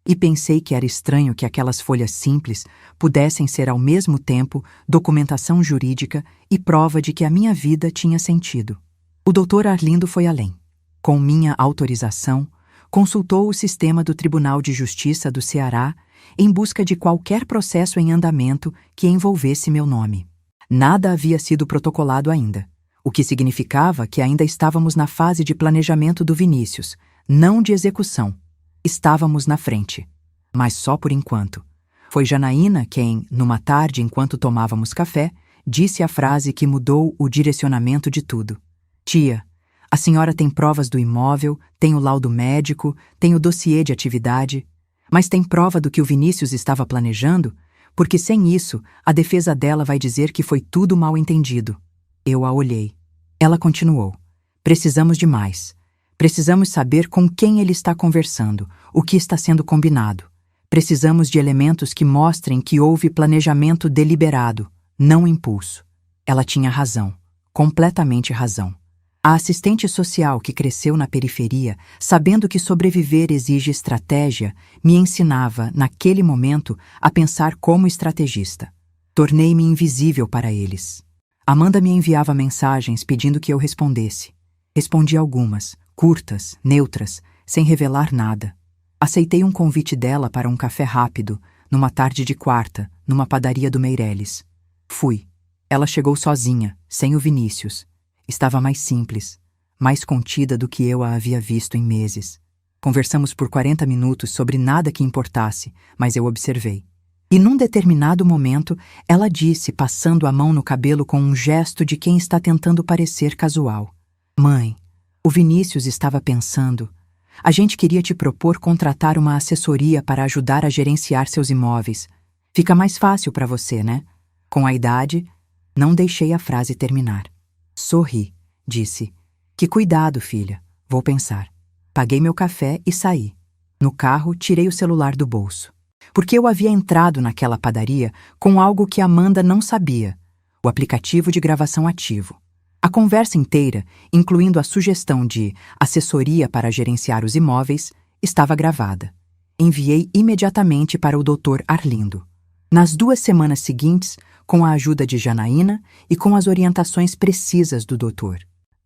E pensei que era estranho que aquelas folhas simples pudessem ser ao mesmo tempo documentação jurídica e prova de que a minha vida tinha sentido. O Dr. Arlindo foi além. Com minha autorização, consultou o sistema do Tribunal de Justiça do Ceará em busca de qualquer processo em andamento que envolvesse meu nome. Nada havia sido protocolado ainda, o que significava que ainda estávamos na fase de planejamento do Vinícius, não de execução. Estávamos na frente, mas só por enquanto. Foi Janaína quem, numa tarde enquanto tomávamos café, disse a frase que mudou o direcionamento de tudo. Tia, a senhora tem provas do imóvel, tem o laudo médico, tem o dossiê de atividade, mas tem prova do que o Vinícius estava planejando? Porque sem isso, a defesa dela vai dizer que foi tudo mal entendido. Eu a olhei. Ela continuou. Precisamos de mais. Precisamos saber com quem ele está conversando, o que está sendo combinado. Precisamos de elementos que mostrem que houve planejamento deliberado, não impulso. Ela tinha razão, completamente razão. A assistente social que cresceu na periferia, sabendo que sobreviver exige estratégia, me ensinava, naquele momento, a pensar como estrategista. Tornei-me invisível para eles. Amanda me enviava mensagens pedindo que eu respondesse. Respondi algumas, curtas, neutras, sem revelar nada. Aceitei um convite dela para um café rápido, numa tarde de quarta, numa padaria do Meireles. Fui. Ela chegou sozinha, sem o Vinícius. Estava mais simples, mais contida do que eu a havia visto em meses. Conversamos por 40 minutos sobre nada que importasse, mas eu observei. E num determinado momento, ela disse, passando a mão no cabelo com um gesto de quem está tentando parecer casual. Mãe, o Vinícius estava pensando. A gente queria te propor contratar uma assessoria para ajudar a gerenciar seus imóveis. Fica mais fácil para você, né? Com a idade, não deixei a frase terminar. Sorri, disse. Que cuidado, filha. Vou pensar. Paguei meu café e saí. No carro, tirei o celular do bolso. Porque eu havia entrado naquela padaria com algo que Amanda não sabia: o aplicativo de gravação ativo. A conversa inteira, incluindo a sugestão de assessoria para gerenciar os imóveis, estava gravada. Enviei imediatamente para o Dr. Arlindo. Nas 2 semanas seguintes, com a ajuda de Janaína e com as orientações precisas do doutor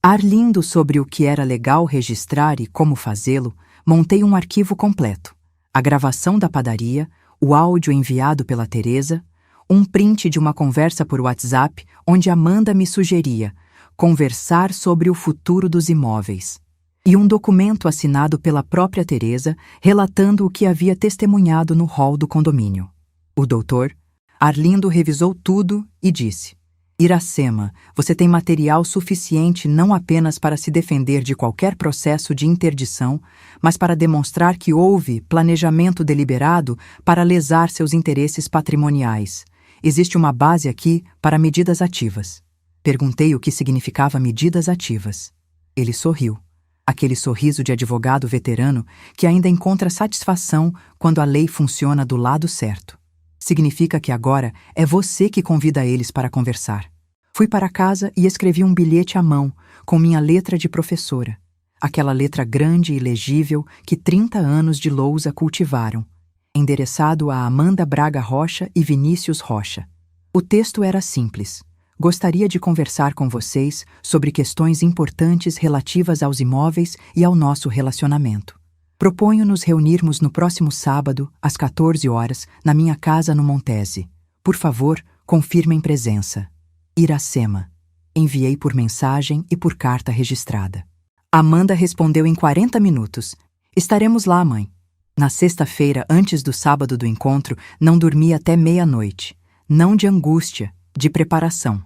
Arlindo sobre o que era legal registrar e como fazê-lo, montei um arquivo completo: a gravação da padaria, o áudio enviado pela Teresa, um print de uma conversa por WhatsApp onde Amanda me sugeria conversar sobre o futuro dos imóveis, e um documento assinado pela própria Teresa relatando o que havia testemunhado no hall do condomínio. O doutor Arlindo revisou tudo e disse: Iracema, você tem material suficiente não apenas para se defender de qualquer processo de interdição, mas para demonstrar que houve planejamento deliberado para lesar seus interesses patrimoniais. Existe uma base aqui para medidas ativas. Perguntei o que significava medidas ativas. Ele sorriu. Aquele sorriso de advogado veterano que ainda encontra satisfação quando a lei funciona do lado certo. Significa que agora é você que convida eles para conversar. Fui para casa e escrevi um bilhete à mão, com minha letra de professora. Aquela letra grande e legível que 30 anos de lousa cultivaram, endereçado a Amanda Braga Rocha e Vinícius Rocha. O texto era simples. Gostaria de conversar com vocês sobre questões importantes relativas aos imóveis e ao nosso relacionamento. Proponho nos reunirmos no próximo sábado, às 14 horas, na minha casa no Montese. Por favor, confirmem presença. Iracema. Enviei por mensagem e por carta registrada. Amanda respondeu em 40 minutos. Estaremos lá, mãe. Na sexta-feira, antes do sábado do encontro, não dormi até meia-noite. Não de angústia, de preparação.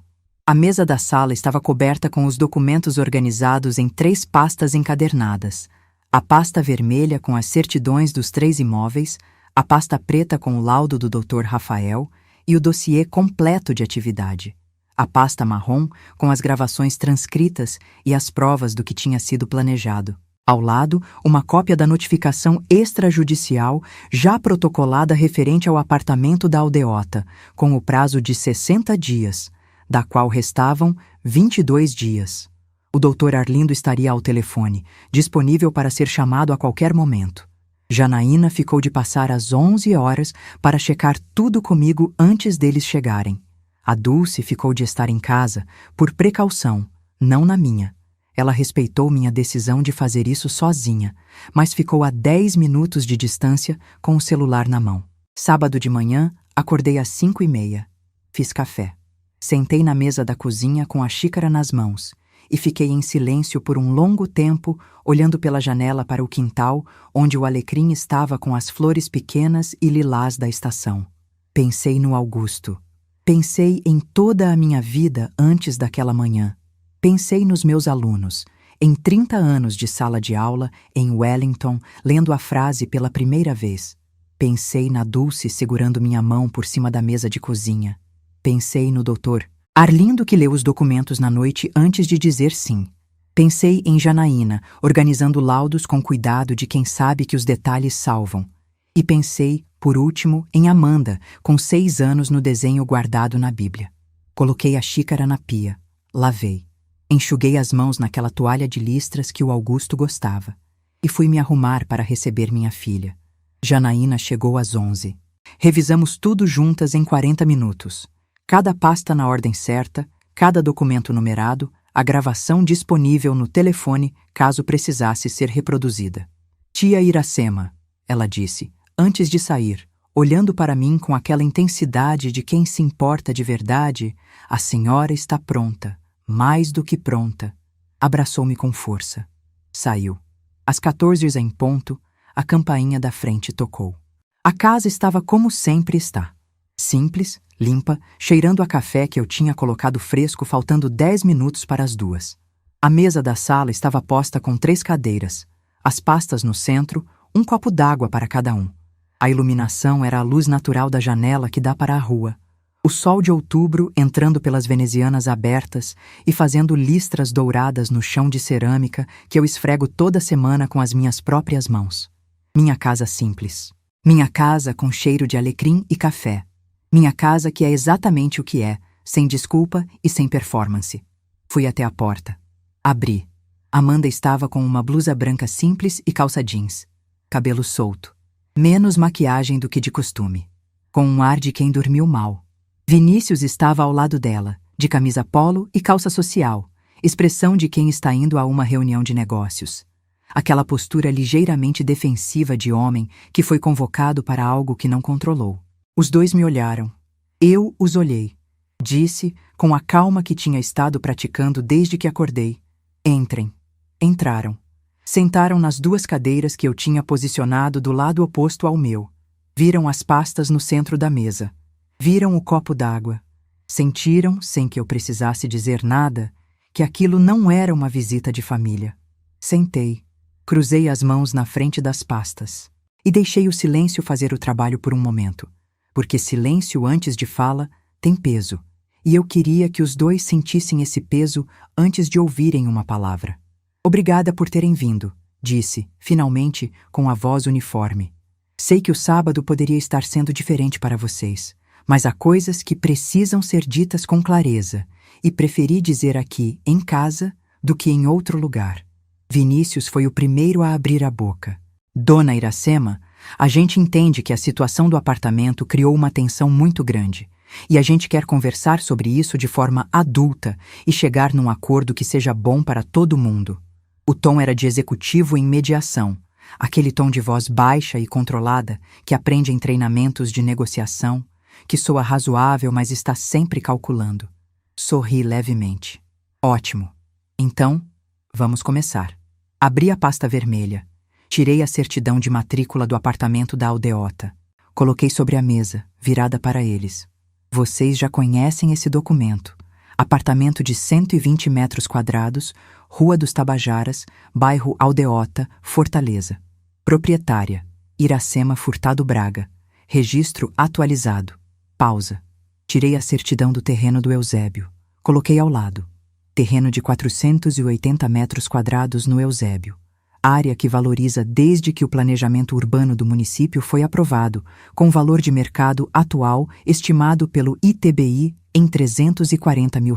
A mesa da sala estava coberta com os documentos organizados em 3 pastas encadernadas. A pasta vermelha com as certidões dos 3 imóveis, a pasta preta com o laudo do Dr. Rafael e o dossiê completo de atividade. A pasta marrom com as gravações transcritas e as provas do que tinha sido planejado. Ao lado, uma cópia da notificação extrajudicial já protocolada referente ao apartamento da aldeota, com o prazo de 60 dias, da qual restavam 22 dias. O Dr. Arlindo estaria ao telefone, disponível para ser chamado a qualquer momento. Janaína ficou de passar às 11 horas para checar tudo comigo antes deles chegarem. A Dulce ficou de estar em casa, por precaução, não na minha. Ela respeitou minha decisão de fazer isso sozinha, mas ficou a 10 minutos de distância com o celular na mão. Sábado de manhã, acordei às 5h30. Fiz café. Sentei na mesa da cozinha com a xícara nas mãos e fiquei em silêncio por um longo tempo, olhando pela janela para o quintal, onde o alecrim estava com as flores pequenas e lilás da estação. Pensei no Augusto. Pensei em toda a minha vida antes daquela manhã. Pensei nos meus alunos, em 30 anos de sala de aula, em Wellington, lendo a frase pela primeira vez. Pensei na Dulce segurando minha mão por cima da mesa de cozinha. Pensei no Dr. Arlindo que leu os documentos na noite antes de dizer sim. Pensei em Janaína, organizando laudos com cuidado de quem sabe que os detalhes salvam. E pensei, por último, em Amanda, com 6 anos no desenho guardado na Bíblia. Coloquei a xícara na pia. Lavei. Enxuguei as mãos naquela toalha de listras que o Augusto gostava. E fui me arrumar para receber minha filha. Janaína chegou às 11. Revisamos tudo juntas em 40 minutos. Cada pasta na ordem certa, cada documento numerado, a gravação disponível no telefone caso precisasse ser reproduzida. Tia Iracema, ela disse, antes de sair, olhando para mim com aquela intensidade de quem se importa de verdade, a senhora está pronta. Mais do que pronta. Abraçou-me com força. Saiu. Às 14h em ponto, a campainha da frente tocou. A casa estava como sempre está. Simples, limpa, cheirando a café que eu tinha colocado fresco faltando 10 minutos para as 2. A mesa da sala estava posta com 3 cadeiras, as pastas no centro, um copo d'água para cada um. A iluminação era a luz natural da janela que dá para a rua. O sol de outubro entrando pelas venezianas abertas e fazendo listras douradas no chão de cerâmica que eu esfrego toda semana com as minhas próprias mãos. Minha casa simples. Minha casa com cheiro de alecrim e café. Minha casa que é exatamente o que é, sem desculpa e sem performance. Fui até a porta. Abri. Amanda estava com uma blusa branca simples e calça jeans. Cabelo solto. Menos maquiagem do que de costume. Com um ar de quem dormiu mal. Vinícius estava ao lado dela, de camisa polo e calça social, expressão de quem está indo a uma reunião de negócios. Aquela postura ligeiramente defensiva de homem que foi convocado para algo que não controlou. Os dois me olharam. Eu os olhei. Disse, com a calma que tinha estado praticando desde que acordei: entrem. Entraram. Sentaram nas duas cadeiras que eu tinha posicionado do lado oposto ao meu. Viram as pastas no centro da mesa. Viram o copo d'água. Sentiram, sem que eu precisasse dizer nada, que aquilo não era uma visita de família. Sentei, cruzei as mãos na frente das pastas e deixei o silêncio fazer o trabalho por um momento, porque silêncio antes de fala tem peso, e eu queria que os dois sentissem esse peso antes de ouvirem uma palavra. Obrigada por terem vindo, disse, finalmente, com a voz uniforme. Sei que o sábado poderia estar sendo diferente para vocês, mas há coisas que precisam ser ditas com clareza, e preferi dizer aqui, em casa, do que em outro lugar. Vinícius foi o primeiro a abrir a boca. Dona Iracema, a gente entende que a situação do apartamento criou uma tensão muito grande, e a gente quer conversar sobre isso de forma adulta e chegar num acordo que seja bom para todo mundo. O tom era de executivo em mediação, aquele tom de voz baixa e controlada que aprende em treinamentos de negociação, que soa razoável, mas está sempre calculando. Sorri levemente. Ótimo. Então, vamos começar. Abri a pasta vermelha. Tirei a certidão de matrícula do apartamento da aldeota. Coloquei sobre a mesa, virada para eles. Vocês já conhecem esse documento. Apartamento de 120 metros quadrados, Rua dos Tabajaras, bairro Aldeota, Fortaleza. Proprietária, Iracema Furtado Braga. Registro atualizado. Pausa. Tirei a certidão do terreno do Eusébio. Coloquei ao lado. Terreno de 480 metros quadrados no Eusébio. Área que valoriza desde que o planejamento urbano do município foi aprovado, com valor de mercado atual estimado pelo ITBI em R$340 mil.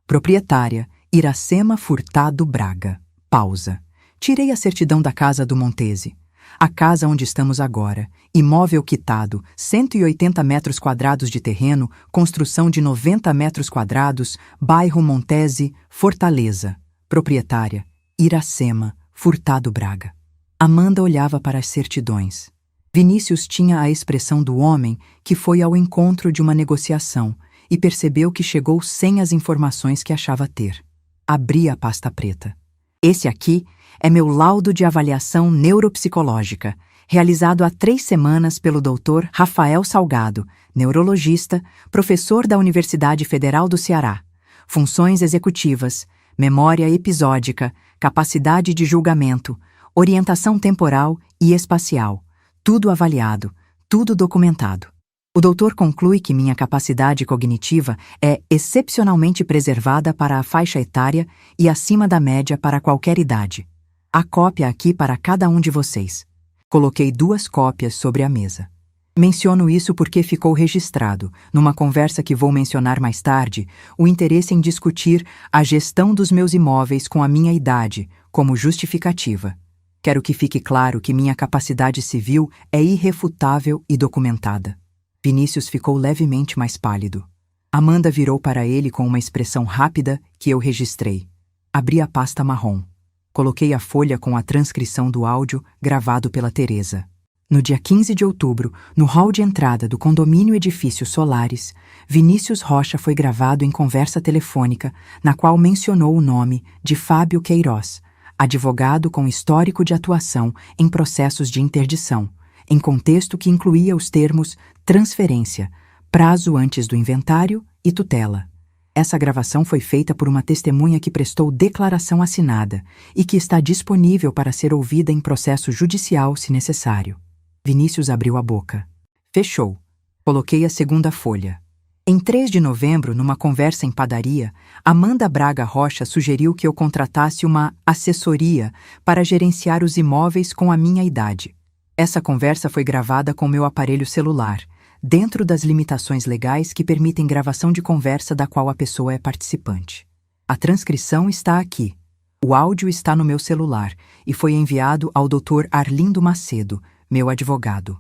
Proprietária, Iracema Furtado Braga. Pausa. Tirei a certidão da casa do Montese. A casa onde estamos agora, imóvel quitado, 180 metros quadrados de terreno, construção de 90 metros quadrados, bairro Montese, Fortaleza. Proprietária, Iracema Furtado Braga. Amanda olhava para as certidões. Vinícius tinha a expressão do homem que foi ao encontro de uma negociação e percebeu que chegou sem as informações que achava ter. Abri a pasta preta. Esse aqui é meu laudo de avaliação neuropsicológica, realizado há 3 semanas pelo Dr. Rafael Salgado, neurologista, professor da Universidade Federal do Ceará. Funções executivas, memória episódica, capacidade de julgamento, orientação temporal e espacial. Tudo avaliado, tudo documentado. O doutor conclui que minha capacidade cognitiva é excepcionalmente preservada para a faixa etária e acima da média para qualquer idade. Há cópia aqui para cada um de vocês. Coloquei 2 cópias sobre a mesa. Menciono isso porque ficou registrado, numa conversa que vou mencionar mais tarde, o interesse em discutir a gestão dos meus imóveis com a minha idade, como justificativa. Quero que fique claro que minha capacidade civil é irrefutável e documentada. Vinícius ficou levemente mais pálido. Amanda virou para ele com uma expressão rápida que eu registrei. Abri a pasta marrom. Coloquei a folha com a transcrição do áudio gravado pela Teresa. No dia 15 de outubro, no hall de entrada do condomínio Edifício Solares, Vinícius Rocha foi gravado em conversa telefônica, na qual mencionou o nome de Fábio Queiroz, advogado com histórico de atuação em processos de interdição, em contexto que incluía os termos transferência, prazo antes do inventário e tutela. Essa gravação foi feita por uma testemunha que prestou declaração assinada e que está disponível para ser ouvida em processo judicial se necessário. Vinícius abriu a boca. Fechou. Coloquei a segunda folha. Em 3 de novembro, numa conversa em padaria, Amanda Braga Rocha sugeriu que eu contratasse uma assessoria para gerenciar os imóveis com a minha idade. Essa conversa foi gravada com meu aparelho celular, dentro das limitações legais que permitem gravação de conversa da qual a pessoa é participante. A transcrição está aqui. O áudio está no meu celular e foi enviado ao Dr. Arlindo Macedo, meu advogado.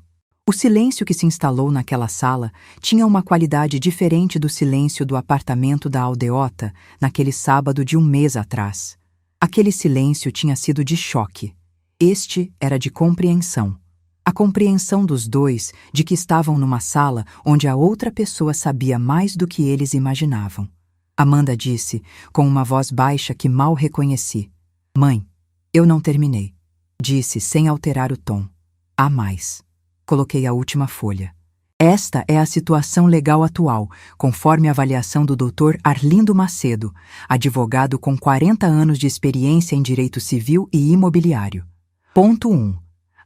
O silêncio que se instalou naquela sala tinha uma qualidade diferente do silêncio do apartamento da aldeota naquele sábado de um mês atrás. Aquele silêncio tinha sido de choque. Este era de compreensão. A compreensão dos dois de que estavam numa sala onde a outra pessoa sabia mais do que eles imaginavam. Amanda disse, com uma voz baixa que mal reconheci. Mãe, eu não terminei. Disse sem alterar o tom. Há mais. Coloquei a última folha. Esta é a situação legal atual, conforme a avaliação do Dr. Arlindo Macedo, advogado com 40 anos de experiência em direito civil e imobiliário. Ponto 1.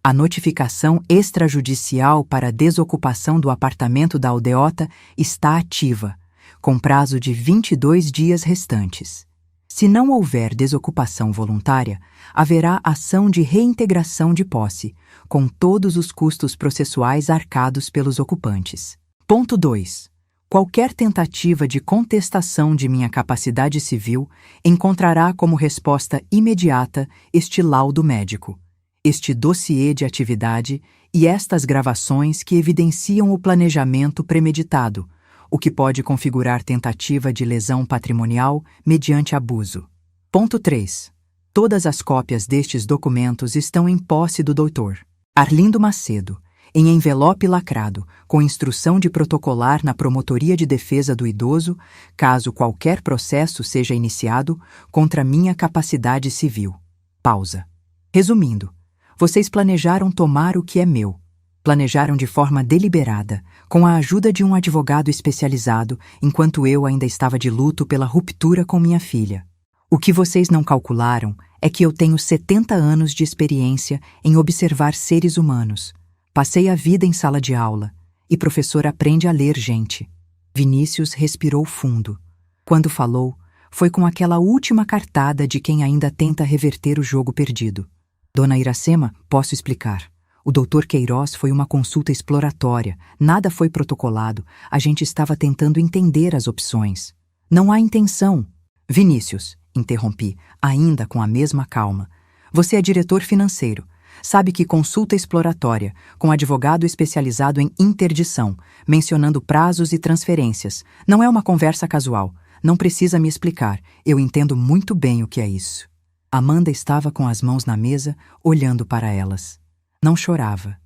A notificação extrajudicial para desocupação do apartamento da aldeota está ativa, com prazo de 22 dias restantes. Se não houver desocupação voluntária, haverá ação de reintegração de posse, com todos os custos processuais arcados pelos ocupantes. Ponto 2. Qualquer tentativa de contestação de minha capacidade civil encontrará como resposta imediata este laudo médico, este dossiê de atividade e estas gravações que evidenciam o planejamento premeditado, o que pode configurar tentativa de lesão patrimonial mediante abuso. Ponto 3. Todas as cópias destes documentos estão em posse do Dr. Arlindo Macedo, em envelope lacrado, com instrução de protocolar na Promotoria de Defesa do Idoso, caso qualquer processo seja iniciado contra minha capacidade civil. Pausa. Resumindo, vocês planejaram tomar o que é meu. Planejaram de forma deliberada, com a ajuda de um advogado especializado, enquanto eu ainda estava de luto pela ruptura com minha filha. O que vocês não calcularam é que eu tenho 70 anos de experiência em observar seres humanos. Passei a vida em sala de aula, e professor aprende a ler gente. Vinícius respirou fundo. Quando falou, foi com aquela última cartada de quem ainda tenta reverter o jogo perdido. Dona Iracema, posso explicar. O Dr. Queiroz foi uma consulta exploratória, nada foi protocolado, a gente estava tentando entender as opções. Não há intenção. Vinícius, interrompi, ainda com a mesma calma. Você é diretor financeiro. Sabe que consulta exploratória, com advogado especializado em interdição, mencionando prazos e transferências, não é uma conversa casual. Não precisa me explicar, eu entendo muito bem o que é isso. Amanda estava com as mãos na mesa, olhando para elas. Não chorava.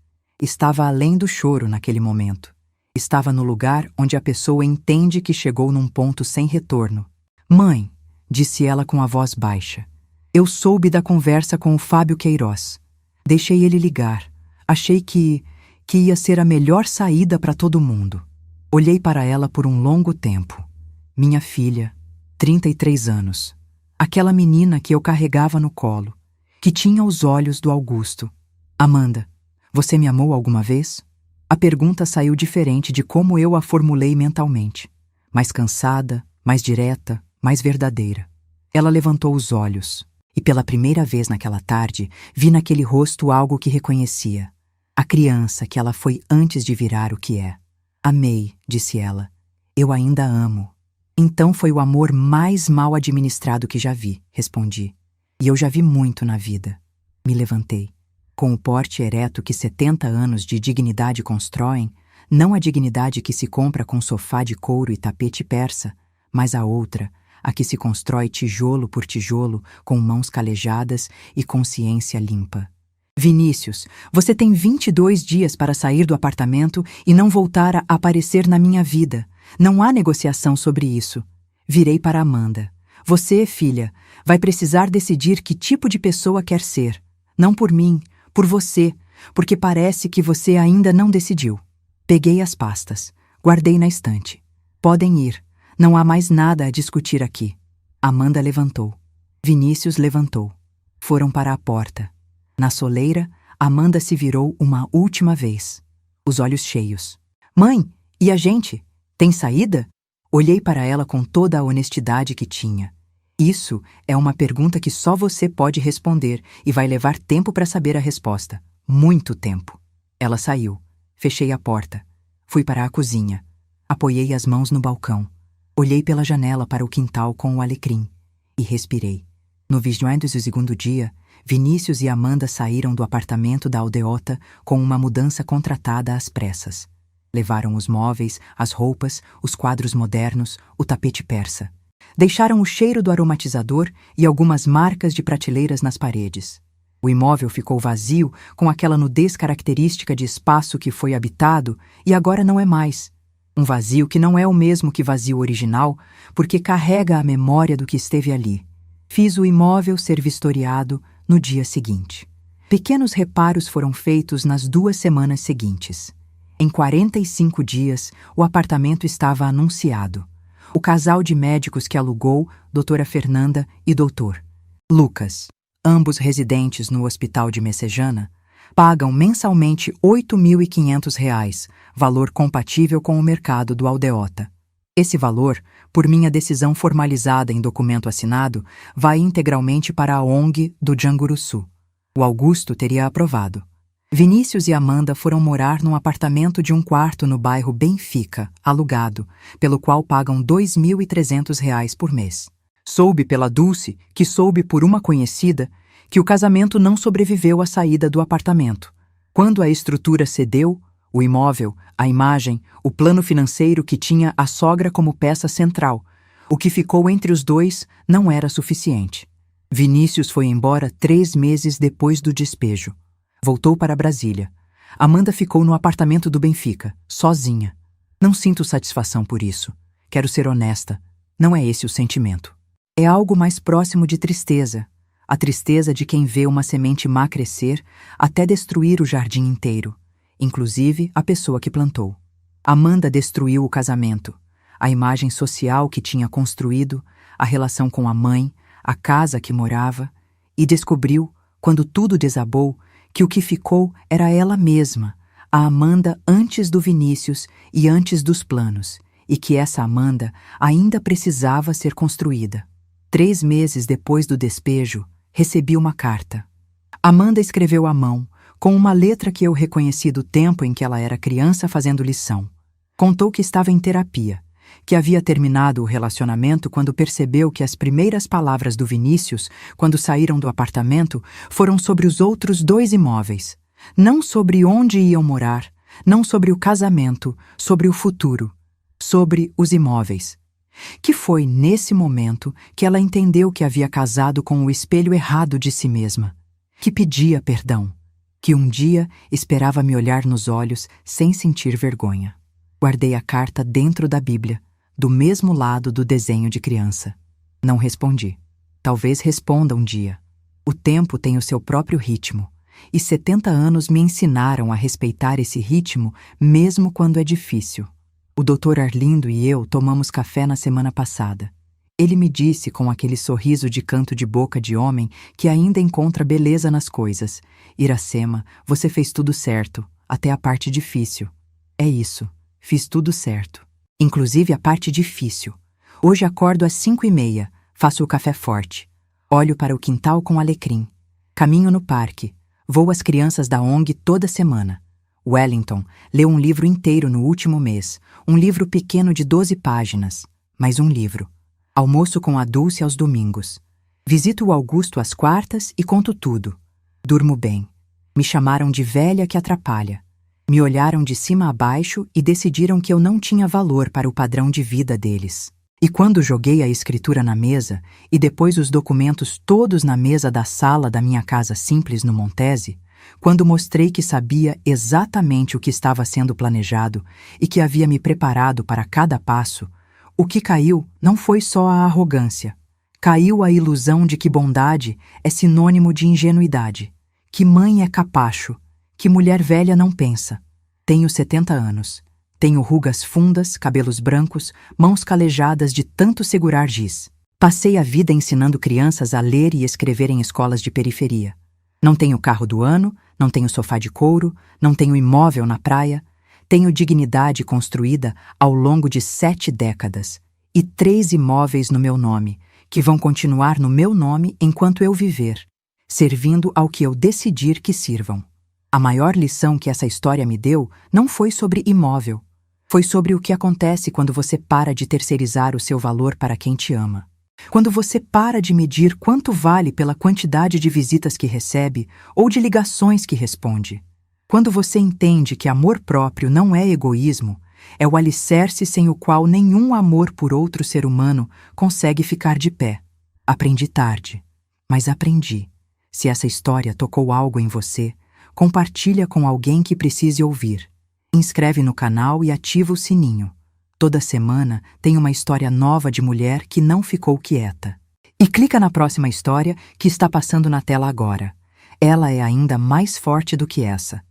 Estava além do choro naquele momento. Estava no lugar onde a pessoa entende que chegou num ponto sem retorno. Mãe, disse ela com a voz baixa. Eu soube da conversa com o Fábio Queiroz. Deixei ele ligar. Achei que ia ser a melhor saída para todo mundo. Olhei para ela por um longo tempo. Minha filha, 33 anos. Aquela menina que eu carregava no colo, que tinha os olhos do Augusto. Amanda, você me amou alguma vez? A pergunta saiu diferente de como eu a formulei mentalmente. Mais cansada, mais direta, mais verdadeira. Ela levantou os olhos, e pela primeira vez naquela tarde, vi naquele rosto algo que reconhecia. A criança que ela foi antes de virar o que é. Amei, disse ela. Eu ainda amo. Então foi o amor mais mal administrado que já vi, respondi. E eu já vi muito na vida. Me levantei. Com o porte ereto que 70 anos de dignidade constroem, não a dignidade que se compra com sofá de couro e tapete persa, mas a outra, a que se constrói tijolo por tijolo, com mãos calejadas e consciência limpa. Vinícius, você tem 22 dias para sair do apartamento e não voltar a aparecer na minha vida. Não há negociação sobre isso. Virei para Amanda. Você, filha, vai precisar decidir que tipo de pessoa quer ser. Não por mim, por você, porque parece que você ainda não decidiu. Peguei as pastas, guardei na estante. Podem ir, não há mais nada a discutir aqui. Amanda levantou. Vinícius levantou. Foram para a porta. Na soleira, Amanda se virou uma última vez, os olhos cheios. Mãe, e a gente? Tem saída? Olhei para ela com toda a honestidade que tinha. Isso é uma pergunta que só você pode responder e vai levar tempo para saber a resposta. Muito tempo. Ela saiu. Fechei a porta. Fui para a cozinha. Apoiei as mãos no balcão. Olhei pela janela para o quintal com o alecrim. E respirei. No 22º dia, Vinícius e Amanda saíram do apartamento da aldeota com uma mudança contratada às pressas. Levaram os móveis, as roupas, os quadros modernos, o tapete persa. Deixaram o cheiro do aromatizador e algumas marcas de prateleiras nas paredes. O imóvel ficou vazio, com aquela nudez característica de espaço que foi habitado e agora não é mais. Um vazio que não é o mesmo que vazio original, porque carrega a memória do que esteve ali. Fiz o imóvel ser vistoriado no dia seguinte. Pequenos reparos foram feitos nas 2 semanas seguintes. Em 45 dias, o apartamento estava anunciado. O casal de médicos que alugou, doutora Fernanda e doutor Lucas, ambos residentes no hospital de Messejana, pagam mensalmente R$ 8.500, valor compatível com o mercado do aldeota. Esse valor, por minha decisão formalizada em documento assinado, vai integralmente para a ONG do Janguruçu. O Augusto teria aprovado. Vinícius e Amanda foram morar num apartamento de 1 quarto no bairro Benfica, alugado, pelo qual pagam R$ 2.300 por mês. Soube pela Dulce, que soube por uma conhecida, que o casamento não sobreviveu à saída do apartamento. Quando a estrutura cedeu, o imóvel, a imagem, o plano financeiro que tinha a sogra como peça central, o que ficou entre os dois não era suficiente. Vinícius foi embora 3 meses depois do despejo. Voltou para Brasília. Amanda ficou no apartamento do Benfica, sozinha. Não sinto satisfação por isso. Quero ser honesta. Não é esse o sentimento. É algo mais próximo de tristeza. A tristeza de quem vê uma semente má crescer até destruir o jardim inteiro, inclusive a pessoa que plantou. Amanda destruiu o casamento, a imagem social que tinha construído, a relação com a mãe, a casa que morava, e descobriu, quando tudo desabou, que o que ficou era ela mesma, a Amanda antes do Vinícius e antes dos planos, e que essa Amanda ainda precisava ser construída. 3 meses depois do despejo, recebi uma carta. Amanda escreveu à mão, com uma letra que eu reconheci do tempo em que ela era criança fazendo lição. Contou que estava em terapia, que havia terminado o relacionamento quando percebeu que as primeiras palavras do Vinícius, quando saíram do apartamento, foram sobre os outros 2 imóveis. Não sobre onde iam morar, não sobre o casamento, sobre o futuro, sobre os imóveis. Que foi nesse momento que ela entendeu que havia casado com o espelho errado de si mesma, que pedia perdão, que um dia esperava me olhar nos olhos sem sentir vergonha. Guardei a carta dentro da Bíblia, do mesmo lado do desenho de criança. Não respondi. Talvez responda um dia. O tempo tem o seu próprio ritmo, e 70 anos me ensinaram a respeitar esse ritmo mesmo quando é difícil. O Dr. Arlindo e eu tomamos café na semana passada. Ele me disse com aquele sorriso de canto de boca de homem que ainda encontra beleza nas coisas: Iracema, você fez tudo certo, até a parte difícil. É isso, fiz tudo certo. Inclusive a parte difícil. Hoje acordo às 5h30, faço o café forte. Olho para o quintal com alecrim. Caminho no parque. Vou às crianças da ONG toda semana. Wellington leu um livro inteiro no último mês, um livro pequeno de 12 páginas, mas um livro. Almoço com a Dulce aos domingos. Visito o Augusto às quartas e conto tudo. Durmo bem. Me chamaram de velha que atrapalha. Me olharam de cima a baixo e decidiram que eu não tinha valor para o padrão de vida deles. E quando joguei a escritura na mesa, e depois os documentos todos na mesa da sala da minha casa simples no Montese, quando mostrei que sabia exatamente o que estava sendo planejado e que havia me preparado para cada passo, o que caiu não foi só a arrogância. Caiu a ilusão de que bondade é sinônimo de ingenuidade, que mãe é capacho, que mulher velha não pensa. Tenho 70 anos. Tenho rugas fundas, cabelos brancos, mãos calejadas de tanto segurar giz. Passei a vida ensinando crianças a ler e escrever em escolas de periferia. Não tenho carro do ano, não tenho sofá de couro, não tenho imóvel na praia. Tenho dignidade construída ao longo de 7 décadas e 3 imóveis no meu nome, que vão continuar no meu nome enquanto eu viver, servindo ao que eu decidir que sirvam. A maior lição que essa história me deu não foi sobre imóvel. Foi sobre o que acontece quando você para de terceirizar o seu valor para quem te ama. Quando você para de medir quanto vale pela quantidade de visitas que recebe ou de ligações que responde. Quando você entende que amor próprio não é egoísmo, é o alicerce sem o qual nenhum amor por outro ser humano consegue ficar de pé. Aprendi tarde, mas aprendi. Se essa história tocou algo em você, compartilha com alguém que precise ouvir. Inscreve no canal e ativa o sininho. Toda semana tem uma história nova de mulher que não ficou quieta. E clica na próxima história que está passando na tela agora. Ela é ainda mais forte do que essa.